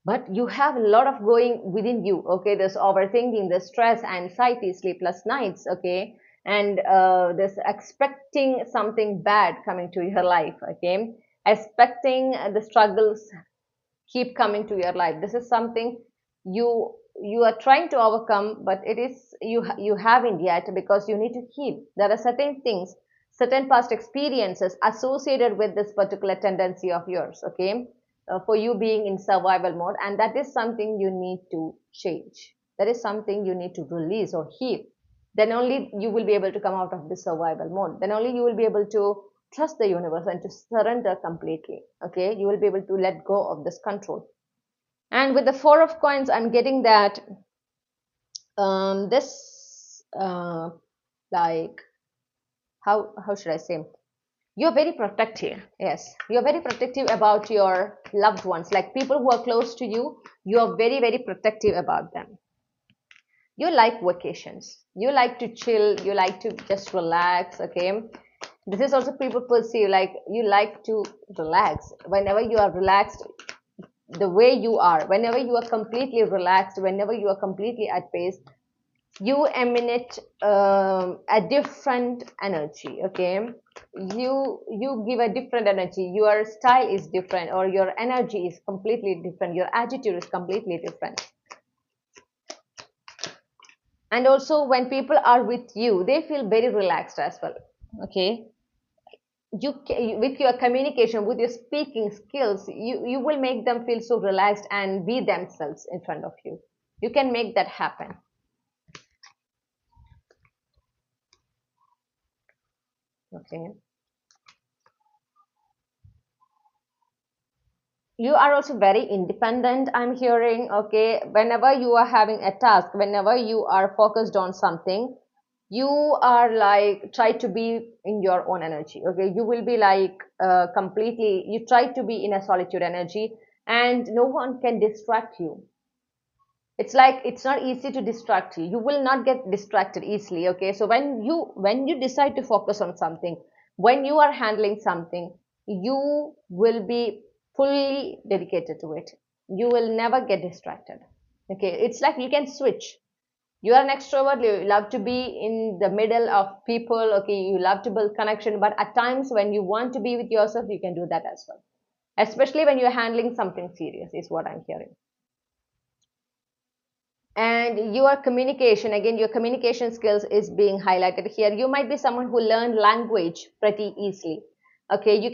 but you have a lot of going within you. Okay, there's overthinking, there's stress, anxiety, sleepless nights. Okay, and there's expecting something bad coming to your life. Okay, expecting the struggles keep coming to your life. This is something you are trying to overcome, but it is you haven't yet, because you need to heal. There are certain things, certain past experiences associated with this particular tendency of yours. Okay, for you being in survival mode, and that is something you need to change. That is something you need to release or heal. Then only you will be able to come out of this survival mode. Then only you will be able to trust the universe and to surrender completely. Okay, you will be able to let go of this control. And with the four of coins, I'm getting that this like, how should I say, you're very protective. Yes, you're very protective about your loved ones, like people who are close to you. You're very, very protective about them. You like vacations, you like to chill, you like to just relax. Okay, this is also people perceive like you like to relax. Whenever you are relaxed, the way you are, whenever you are completely relaxed, whenever you are completely at peace, you emanate a different energy. Okay, you give a different energy. Your style is different, or your energy is completely different, your attitude is completely different. And also when people are with you, they feel very relaxed as well. Okay, with your communication, with your speaking skills, you will make them feel so relaxed and be themselves in front of you. You can make that happen. Okay, you are also very independent, I'm hearing. Okay, whenever you are having a task, whenever you are focused on something, you are like try to be in your own energy. Okay, you will be like completely, you try to be in a solitude energy, and no one can distract you. It's like it's not easy to distract you. You will not get distracted easily. Okay, so when you decide to focus on something, when you are handling something, you will be fully dedicated to it. You will never get distracted. Okay, it's like you can switch. You are an extrovert, you love to be in the middle of people. Okay, you love to build connection, but at times when you want to be with yourself, you can do that as well, especially when you're handling something serious, is what I'm hearing. And your communication, again, your communication skills is being highlighted here. You might be someone who learned language pretty easily. Okay, you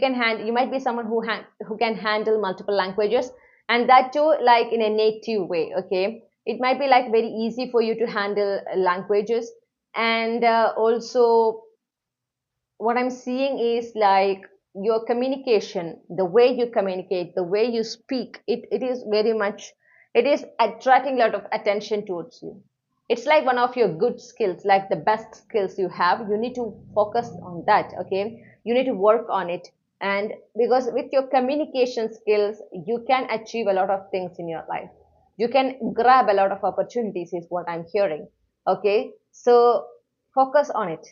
might be someone who can handle multiple languages, and that too like in a native way. Okay, it might be like very easy for you to handle languages. And also what I'm seeing is like your communication, the way you communicate, the way you speak, it is very much, it is attracting a lot of attention towards you. It's like one of your good skills, like the best skills you have. You need to focus on that. Okay, you need to work on it. And because with your communication skills, you can achieve a lot of things in your life. You can grab a lot of opportunities, is what I'm hearing. Okay, so focus on it.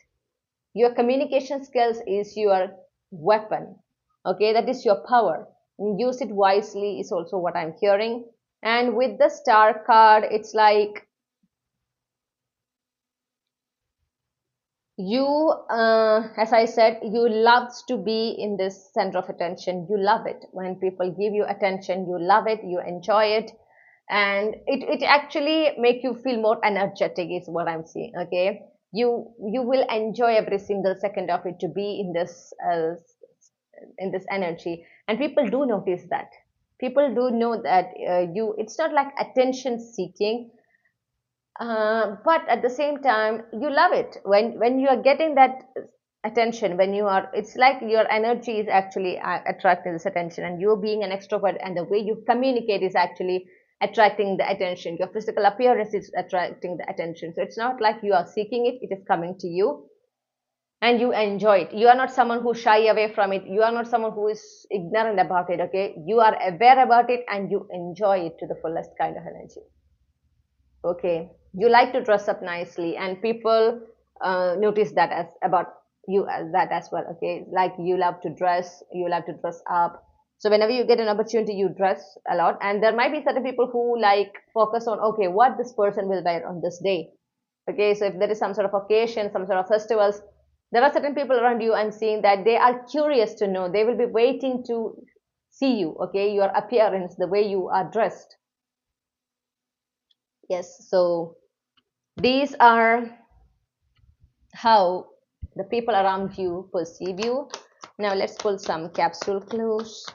Your communication skills is your weapon. Okay, that is your power. Use it wisely, is also what I'm hearing. And with the star card, it's like you, as I said, you love to be in this center of attention. You love it when people give you attention. You love it, you enjoy it, and it actually make you feel more energetic is what I'm seeing. Okay, you will enjoy every single second of it to be in this energy, and people do notice that. People do know that you, it's not like attention seeking, but at the same time you love it when you are getting that attention. When you are, it's like your energy is actually attracting this attention, and you being an extrovert, and the way you communicate is actually attracting the attention. Your physical appearance is attracting the attention, so it's not like you are seeking it, it is coming to you, and you enjoy it. You are not someone who shy away from it. You are not someone who is ignorant about it. Okay, you are aware about it, and you enjoy it to the fullest kind of energy. Okay, you like to dress up nicely, and people notice that as about you as that as well. Okay, like you love to dress, you love to dress up. So whenever you get an opportunity, you dress a lot. And there might be certain people who like focus on, okay, what this person will wear on this day. Okay, so if there is some sort of occasion, some sort of festivals, there are certain people around you and seeing that they are curious to know. They will be waiting to see you. Okay, your appearance, the way you are dressed. Yes, so these are how the people around you perceive you. Now let's pull some capsule clues.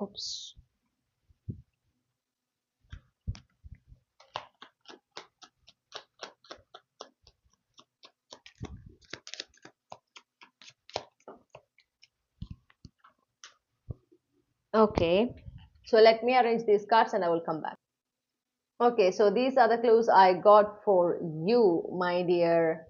Oops. Okay, so let me arrange these cards and I will come back. Okay, so these are the clues I got for you, my dear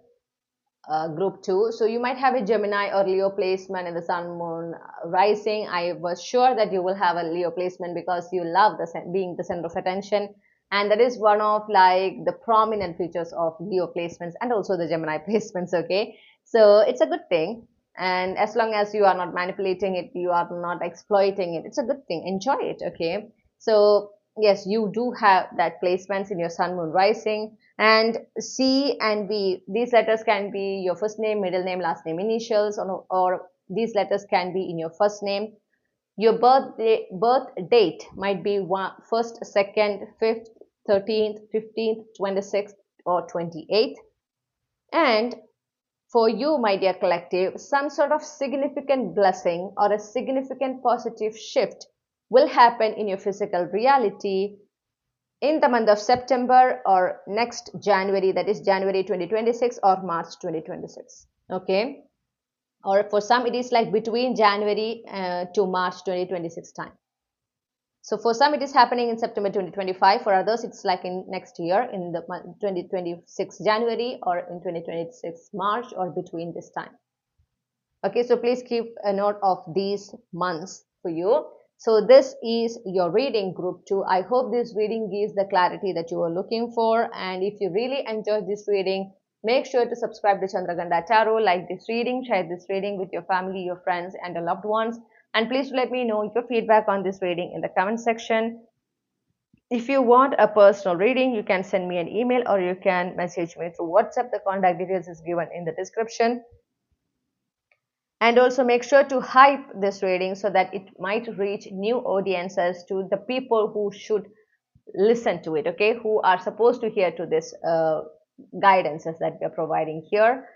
group 2. So you might have a Gemini or Leo placement in the Sun Moon rising. I was sure that you will have a Leo placement because you love being the center of attention, and that is one of like the prominent features of Leo placements and also the Gemini placements. Okay, so it's a good thing, and as long as you are not manipulating it, you are not exploiting it, it's a good thing. Enjoy it. Okay, so yes, you do have that placements in your Sun Moon rising. And C and B, these letters can be your first name, middle name, last name, initials, or these letters can be in your first name. Your birth date might be first, second, fifth, 13th, 15th, 26th, or 28th. And for you, my dear collective, some sort of significant blessing or a significant positive shift will happen in your physical reality in the month of September or next January, that is January 2026 or March 2026. Okay, or for some it is like between January to March 2026 time. So for some it is happening in September 2025, for others it's like in next year in the 2026 January or in 2026 March or between this time. Okay, so please keep a note of these months for you. So this is your reading group 2. I hope this reading gives the clarity that you are looking for. And if you really enjoyed this reading, make sure to subscribe to Chandraghanta Tarot, like this reading, share this reading with your family, your friends, and your loved ones. And please let me know your feedback on this reading in the comment section. If you want a personal reading, you can send me an email or you can message me through WhatsApp. The contact details is given in the description. And also make sure to hype this reading so that it might reach new audiences, to the people who should listen to it, okay, who are supposed to hear to this guidances that we are providing here.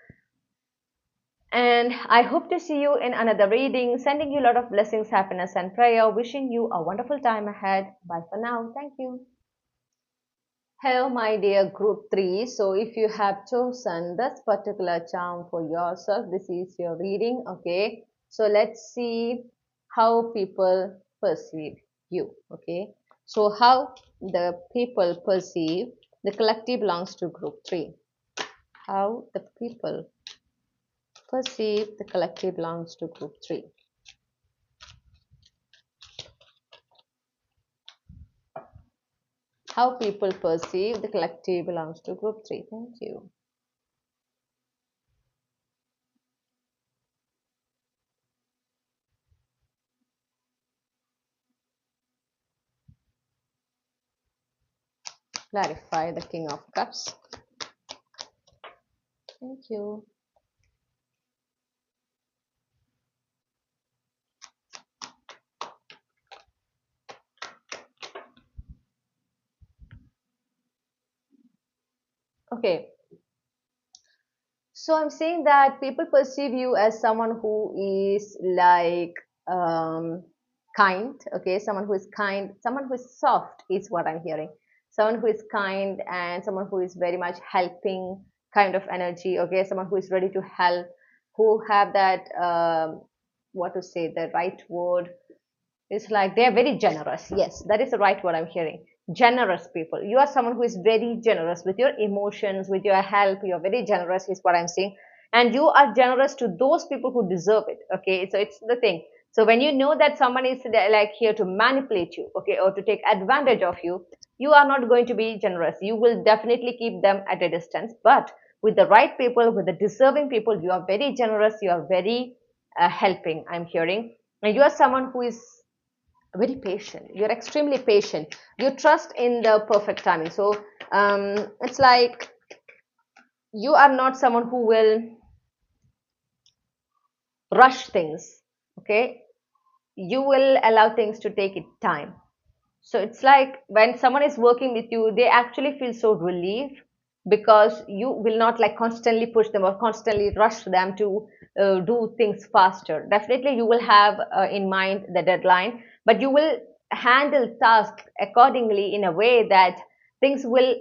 And I hope to see you in another reading, sending you a lot of blessings, happiness, and prayer, wishing you a wonderful time ahead. Bye for now. Thank you. Hello, my dear group 3. So if you have chosen this particular charm for yourself, this is your reading. Okay, so let's see how people perceive you. Okay, so how the people perceive the collective belongs to group 3. How the people perceive the collective belongs to group 3. How people perceive the collective belongs to group 3. Thank you. Clarify the King of Cups. Thank you. Okay, so I'm saying that people perceive you as someone who is like kind, okay, someone who is kind, someone who is soft is what I'm hearing. Someone who is kind and someone who is very much helping kind of energy, okay, someone who is ready to help, who have that what to say, the right word, it's like they're very generous. Yes, that is the right word I'm hearing. Generous people. You are someone who is very generous with your emotions, with your help. You're very generous, is what I'm saying. And you are generous to those people who deserve it. Okay, so it's the thing. So when you know that someone is like here to manipulate you, okay, or to take advantage of you, you are not going to be generous. You will definitely keep them at a distance. But with the right people, with the deserving people, you are very generous. You are very helping. I'm hearing, and you are someone who is very patient. You're extremely patient. You trust in the perfect timing. So it's like you are not someone who will rush things. Okay, you will allow things to take its time. So it's like when someone is working with you, they actually feel so relieved because you will not like constantly push them or constantly rush them to do things faster. Definitely, you will have in mind the deadline, but you will handle tasks accordingly in a way that things will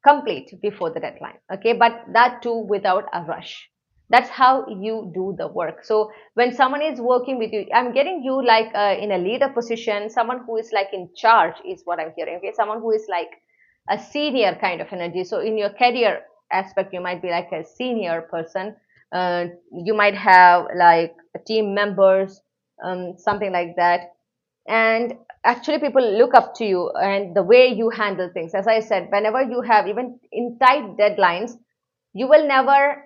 complete before the deadline. Okay, but that too without a rush. That's how you do the work. So when someone is working with you, I'm getting you like in a leader position, someone who is like in charge is what I'm hearing. Okay, someone who is like a senior kind of energy. So in your career aspect, you might be like a senior person. You might have like team members, something like that. And actually people look up to you and the way you handle things. As I said, whenever you have even in tight deadlines, you will never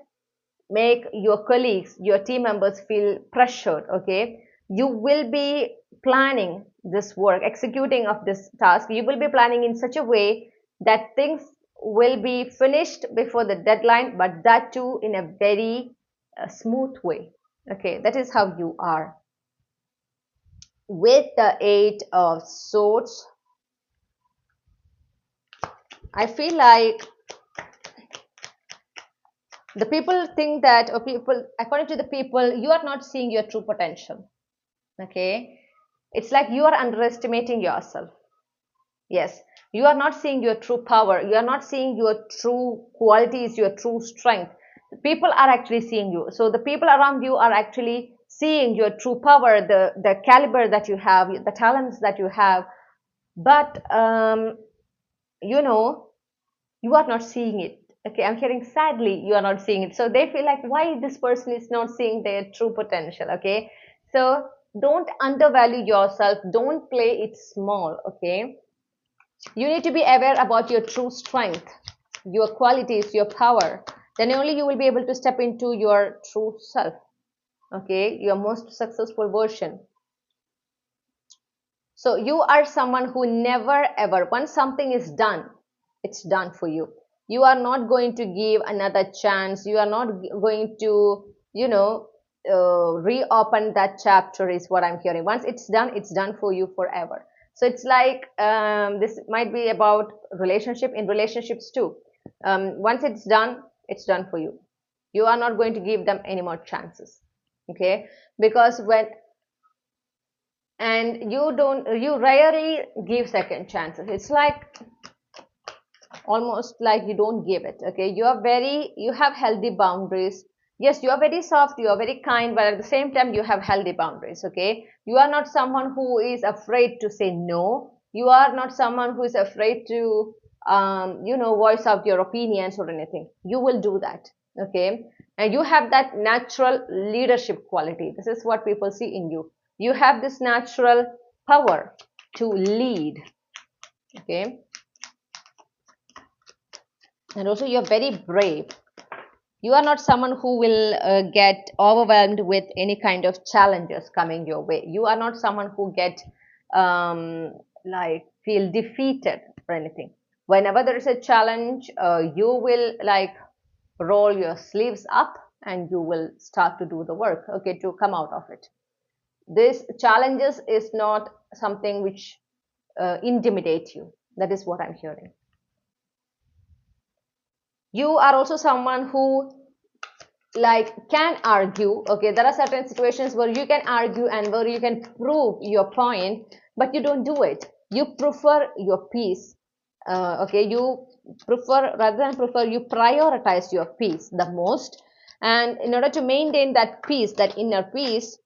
make your colleagues, your team members feel pressured. Okay, you will be planning this work, executing of this task, you will be planning in such a way that things will be finished before the deadline, but that too in a very smooth way. Okay, that is how you are. With the 8 of Swords, I feel like the people think that, or people, according to the people, you are not seeing your true potential. Okay, it's like you are underestimating yourself. Yes, you are not seeing your true power, you are not seeing your true qualities, your true strength. People are actually seeing you. So the people around you are actually seeing your true power, the caliber that you have, the talents that you have. But you know, you are not seeing it. Okay, I'm hearing sadly you are not seeing it. So they feel like why this person is not seeing their true potential. Okay, so don't undervalue yourself, don't play it small. Okay, you need to be aware about your true strength, your qualities, your power. Then only you will be able to step into your true self. Okay, your most successful version. So you are someone who never ever, once something is done, it's done for you. You are not going to give another chance. You are not going to, reopen that chapter is what I'm hearing. Once it's done for you forever. So it's like this might be about relationship, in relationships too. Once it's done for you. You are not going to give them any more chances. Okay, because when and you rarely give second chances. It's like almost like you don't give it. Okay, you have healthy boundaries. Yes, you are very soft, you are very kind, but at the same time, you have healthy boundaries. Okay, you are not someone who is afraid to say no. You are not someone who is afraid to, voice out your opinions or anything. You will do that. Okay, and you have that natural leadership quality. This is what people see in you. You have this natural power to lead. Okay, and also you're very brave. You are not someone who will get overwhelmed with any kind of challenges coming your way. You are not someone who get like feel defeated or anything. Whenever there is a challenge, you will like roll your sleeves up and you will start to do the work, okay, to come out of it. This challenges is not something which intimidate you. That is what I'm hearing. You are also someone who like can argue. Okay, there are certain situations where you can argue and where you can prove your point, but you don't do it. You prefer your peace. Okay, you prefer, rather than prefer, you prioritize your peace the most. And in order to maintain that peace, that inner peace,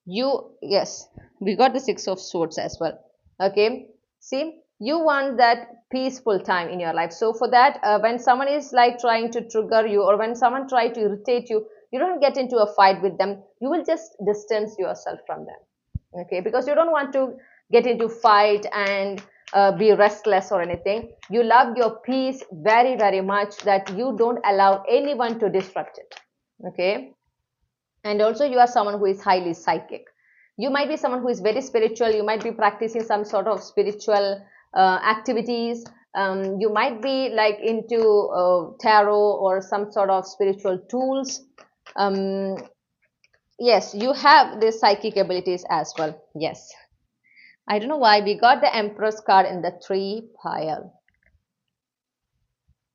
you, yes, we got the Six of Swords as well. Okay, see, you want that peaceful time in your life. So for that, when someone is like trying to trigger you, or when someone try to irritate you, you don't get into a fight with them. You will just distance yourself from them. Okay, because you don't want to get into fight and be restless or anything. You love your peace very, very much, that you don't allow anyone to disrupt it. Okay, and also you are someone who is highly psychic. You might be someone who is very spiritual. You might be practicing some sort of spiritual activities. You might be like into tarot or some sort of spiritual tools. um, yes, you have these psychic abilities as well. Yes, I don't know why we got the Empress card in the 3 pile.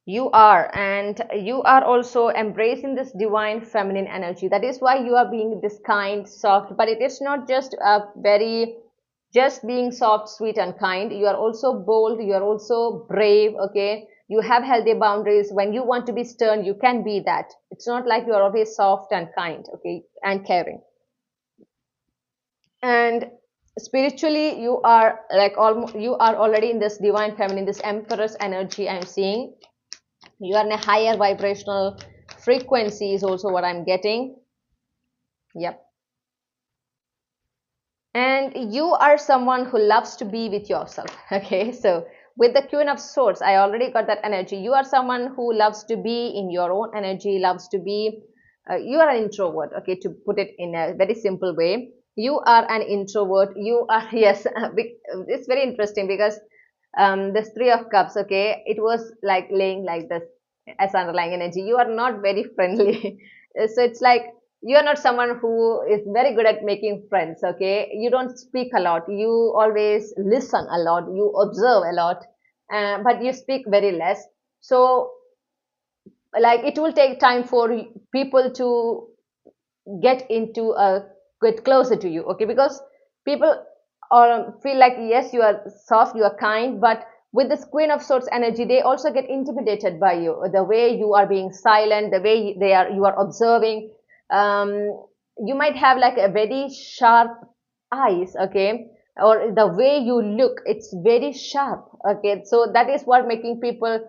You are, and you are also embracing this divine feminine energy. That is why you are being this kind, soft, but it is not just a very, just being soft, sweet, and kind. You are also bold, you are also brave. Okay, you have healthy boundaries. When you want to be stern, you can be that. It's not like you are always soft and kind, okay, and caring. And spiritually, you are like almost, you are already in this divine feminine, this Empress energy I'm seeing. You are in a higher vibrational frequency is also what I'm getting. Yep. And you are someone who loves to be with yourself. Okay, so with the Queen of Swords, I already got that energy. You are someone who loves to be in your own energy, loves to be, you are an introvert. Okay, to put it in a very simple way, you are an introvert. You are, yes, it's very interesting because this Three of Cups, okay, it was like laying like this as underlying energy. You are not very friendly. So it's like you are not someone who is very good at making friends. Okay, you don't speak a lot. You always listen a lot. You observe a lot, but you speak very less. So like it will take time for people to get into a get closer to you. Okay, because people feel like, yes, you are soft, you are kind, but with this Queen of Swords energy, they also get intimidated by you, the way you are being silent, the way they are, you are observing. um, you might have like a very sharp eyes. Okay, or the way you look, it's very sharp. Okay, so that is what making people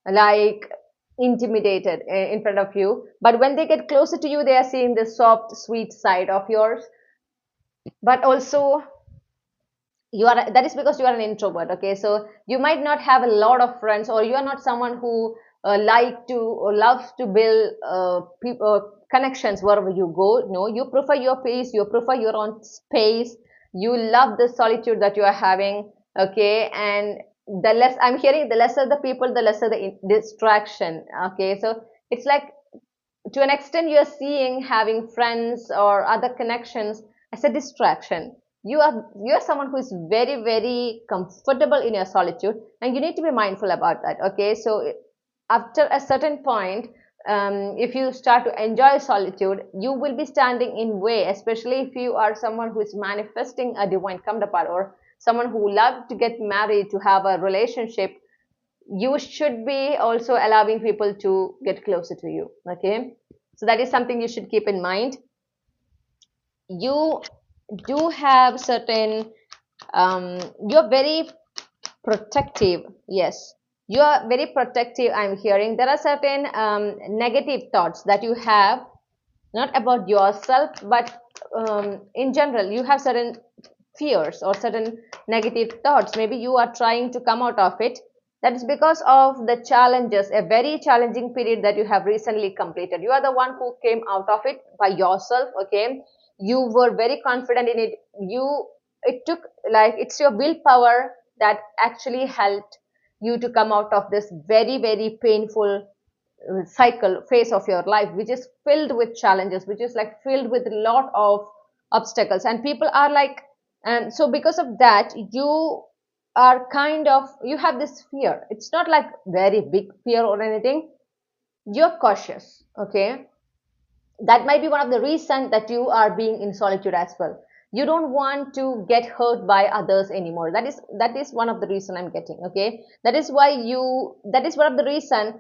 like intimidated in front of you. But when they get closer to you, they are seeing the soft, sweet side of yours. But also, you are, that is because you are an introvert. Okay, so you might not have a lot of friends, or you are not someone who like to or loves to build people connections wherever you go. No, you prefer your peace, you prefer your own space, you love the solitude that you are having. Okay, and the less I'm hearing, the lesser the people, the lesser the distraction. Okay, so it's like, to an extent, you're seeing having friends or other connections as a distraction. You are someone who is very, very comfortable in your solitude, and you need to be mindful about that. Okay, so after a certain point, if you start to enjoy solitude, you will be standing in way, especially if you are someone who is manifesting a divine counterpart, or someone who loves to get married, to have a relationship. You should be also allowing people to get closer to you. Okay, So that is something you should keep in mind. You do have certain, you're very protective. Yes, you are very protective, I'm hearing. There are certain negative thoughts that you have, not about yourself, but in general. You have certain fears or certain negative thoughts. Maybe you are trying to come out of it. That is because of the challenges, a very challenging period that you have recently completed. You are the one who came out of it by yourself. Okay, you were very confident in it. It took, like, it's your willpower that actually helped you to come out of this very, very painful cycle phase of your life, which is filled with challenges, which is like filled with a lot of obstacles. And people are like, and so because of that, you are kind of, you have this fear. It's not like very big fear or anything. You're cautious. Okay, that might be one of the reasons that you are being in solitude as well. You don't want to get hurt by others anymore. That is one of the reason I'm getting. Okay, that is why you, that is one of the reason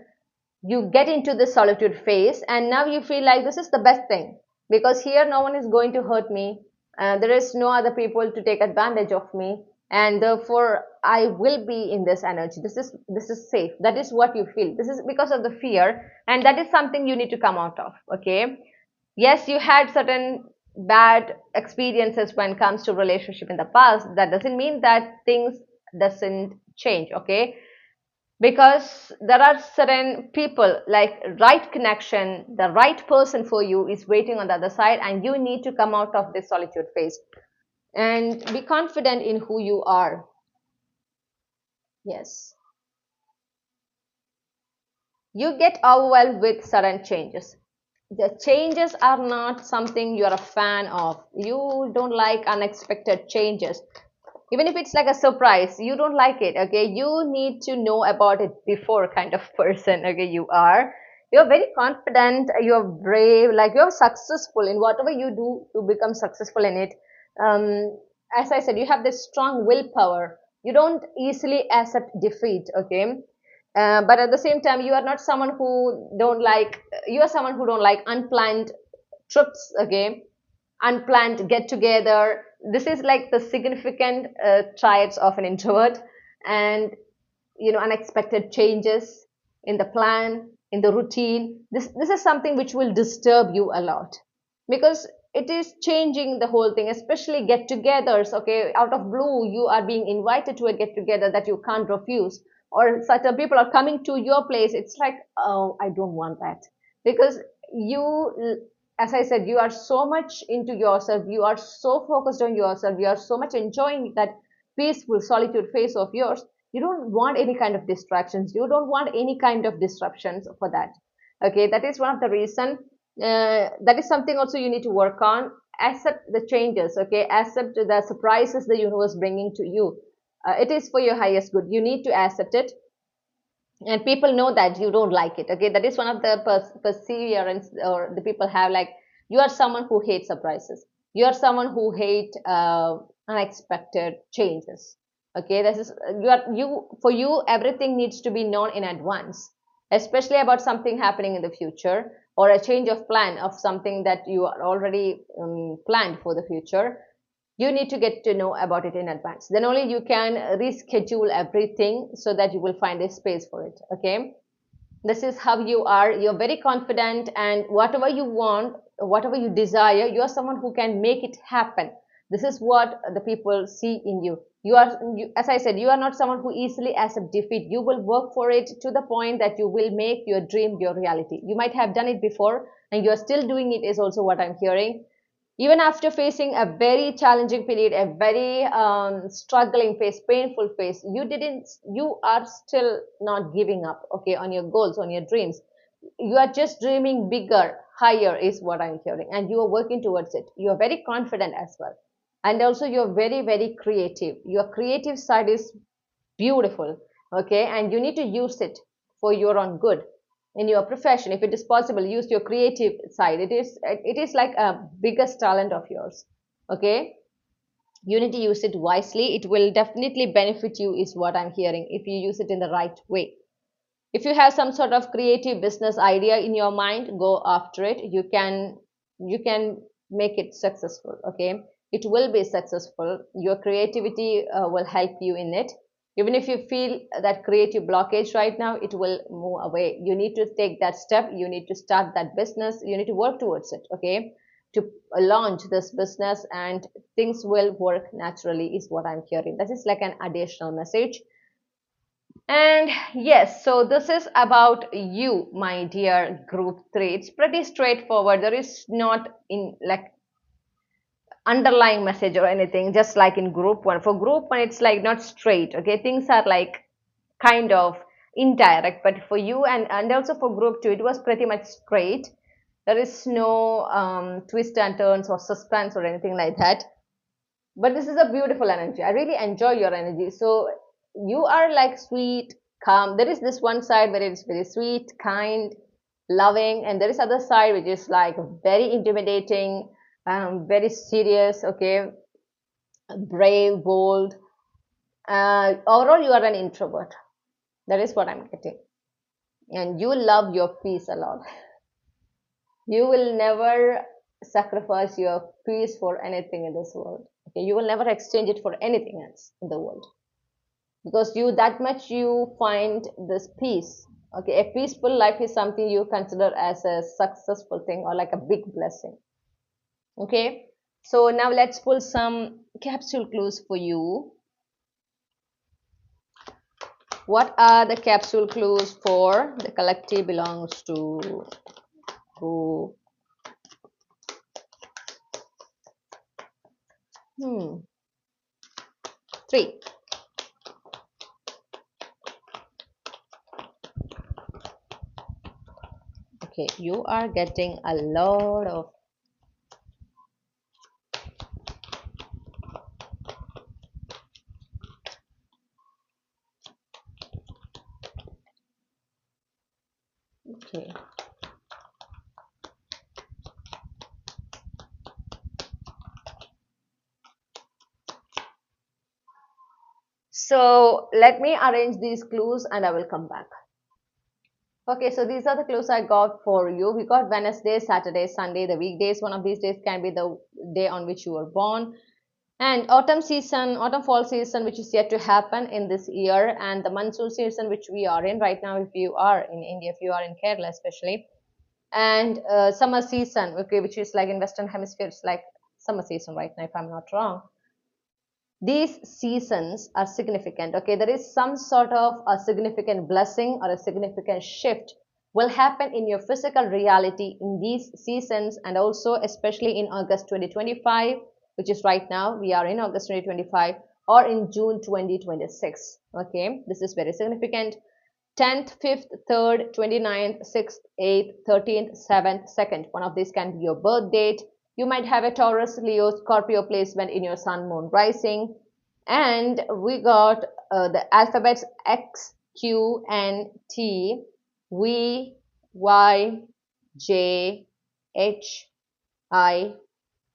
you get into the solitude phase, and now you feel like this is the best thing, because here no one is going to hurt me. There is no other people to take advantage of me, and therefore I will be in this energy. This is safe. That is what you feel. This is because of the fear, and that is something you need to come out of. Okay, yes, you had certain bad experiences when it comes to relationship in the past. That doesn't mean that things doesn't change. Okay, because there are certain people, like right connection, the right person for you is waiting on the other side, and you need to come out of this solitude phase and be confident in who you are. Yes, you get overwhelmed with sudden changes. The changes are not something you are a fan of. You don't like unexpected changes. Even if it's like a surprise, you don't like it. Okay, you need to know about it before, kind of person. Okay, you're very confident, you're brave, like you're successful in whatever you do to become successful in it. As I said, you have this strong willpower. You don't easily accept defeat. Okay, but at the same time, you are not someone who don't like, you are someone who don't like unplanned trips. Okay, unplanned get together. This is like the significant traits of an introvert. And unexpected changes in the plan, in the routine, this is something which will disturb you a lot, because it is changing the whole thing, especially get-togethers. Okay, out of blue you are being invited to a get-together that you can't refuse, or certain people are coming to your place. It's like, oh, I don't want that, because you, as I said, you are so much into yourself, you are so focused on yourself, you are so much enjoying that peaceful solitude phase of yours. You don't want any kind of distractions, you don't want any kind of disruptions for that. Okay, that is one of the reason. That is something also you need to work on. Accept the changes. Okay, accept the surprises the universe bringing to you. It is for your highest good. You need to accept it, and people know that you don't like it. Okay, that is one of the perseverance or the people have, like, you are someone who hates surprises, you are someone who hate unexpected changes. Okay, this is, you for you everything needs to be known in advance, especially about something happening in the future, or a change of plan of something that you are already planned for the future. You need to get to know about it in advance, then only you can reschedule everything so that you will find a space for it. Okay, this is how you are. You're very confident, and whatever you want, whatever you desire, you are someone who can make it happen. This is what the people see in you. As I said, you are not someone who easily accept defeat. You will work for it to the point that you will make your dream your reality. You might have done it before, and you are still doing it, is also what I'm hearing. Even after facing a very challenging period, a very struggling phase, painful phase, you are still not giving up. Okay, on your goals, on your dreams. You are just dreaming bigger, higher, is what I'm hearing, and you are working towards it. You are very confident as well, and also you're very, very creative. Your creative side is beautiful. Okay, and you need to use it for your own good in your profession. If it is possible, use your creative side. It is like a biggest talent of yours. Okay, you need to use it wisely. It will definitely benefit you, is what I'm hearing, if you use it in the right way. If you have some sort of creative business idea in your mind, go after it. You can make it successful. Okay, it will be successful. Your creativity will help you in it. Even if you feel that creative blockage right now, it will move away. You need to take that step. You need to start that business. You need to work towards it. Okay, to launch this business, and things will work naturally is what I'm hearing. That is like an additional message. And yes, so this is about you, my dear group 3. It's pretty straightforward. There is not in like underlying message or anything, just like in group 1. For group 1, it's like not straight, okay? Things are like kind of indirect, but for you and also for group 2, it was pretty much straight. There is no twist and turns or suspense or anything like that. But this is a beautiful energy. I really enjoy your energy. So you are like sweet, calm. There is this one side where it's very sweet, kind, loving, and there is other side which is like very intimidating, very serious, okay, brave, bold. Overall, you are an introvert. That is what I'm getting. And you love your peace a lot. You will never sacrifice your peace for anything in this world. Okay, you will never exchange it for anything else in the world, because you that much you find this peace. Okay, a peaceful life is something you consider as a successful thing or like a big blessing. Okay, so now let's pull some capsule clues for you. What are the capsule clues for the collective belongs to who? Hmm. 3. Okay, you are getting a lot of. Okay. So let me arrange these clues and I will come back. Okay, so these are the clues I got for you. We got Wednesday, Saturday, Sunday, the weekdays. One of these days can be the day on which you were born. And autumn season, autumn fall season, which is yet to happen in this year, and the monsoon season, which we are in right now, if you are in India, if you are in Kerala especially, and summer season, okay, which is like in Western Hemisphere, it's like summer season right now, if I'm not wrong. These seasons are significant. Okay, there is some sort of a significant blessing or a significant shift will happen in your physical reality in these seasons, and also especially in August 2025, which is right now, we are in August 2025, or in June 2026. Okay, this is very significant. 10th, 5th, 3rd, 29th, 6th, 8th, 13th, 7th, 2nd. One of these can be your birth date. You might have a Taurus, Leo, Scorpio placement in your sun, moon, rising. And we got the alphabets X, Q, N, T, V, Y, J, H, I,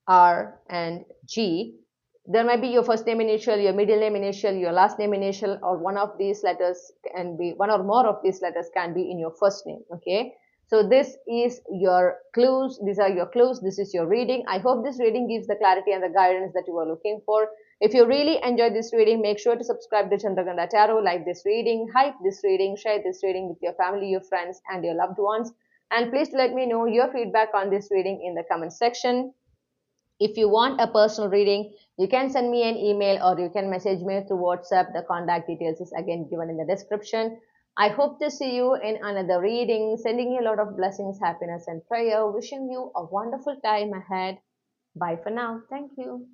R, and G. There might be your first name initial, your middle name initial, your last name initial, or one of these letters can be, one or more of these letters can be in your first name. Okay, so this is your clues. These are your clues. This is your reading. I hope this reading gives the clarity and the guidance that you are looking for. If you really enjoyed this reading, make sure to subscribe to Chandraghanta Tarot, like this reading, hype this reading, share this reading with your family, your friends, and your loved ones. And please let me know your feedback on this reading in the comment section. If you want a personal reading, you can send me an email or you can message me through WhatsApp. The contact details is again given in the description. I hope to see you in another reading. Sending you a lot of blessings, happiness, and prayer. Wishing you a wonderful time ahead. Bye for now. Thank you.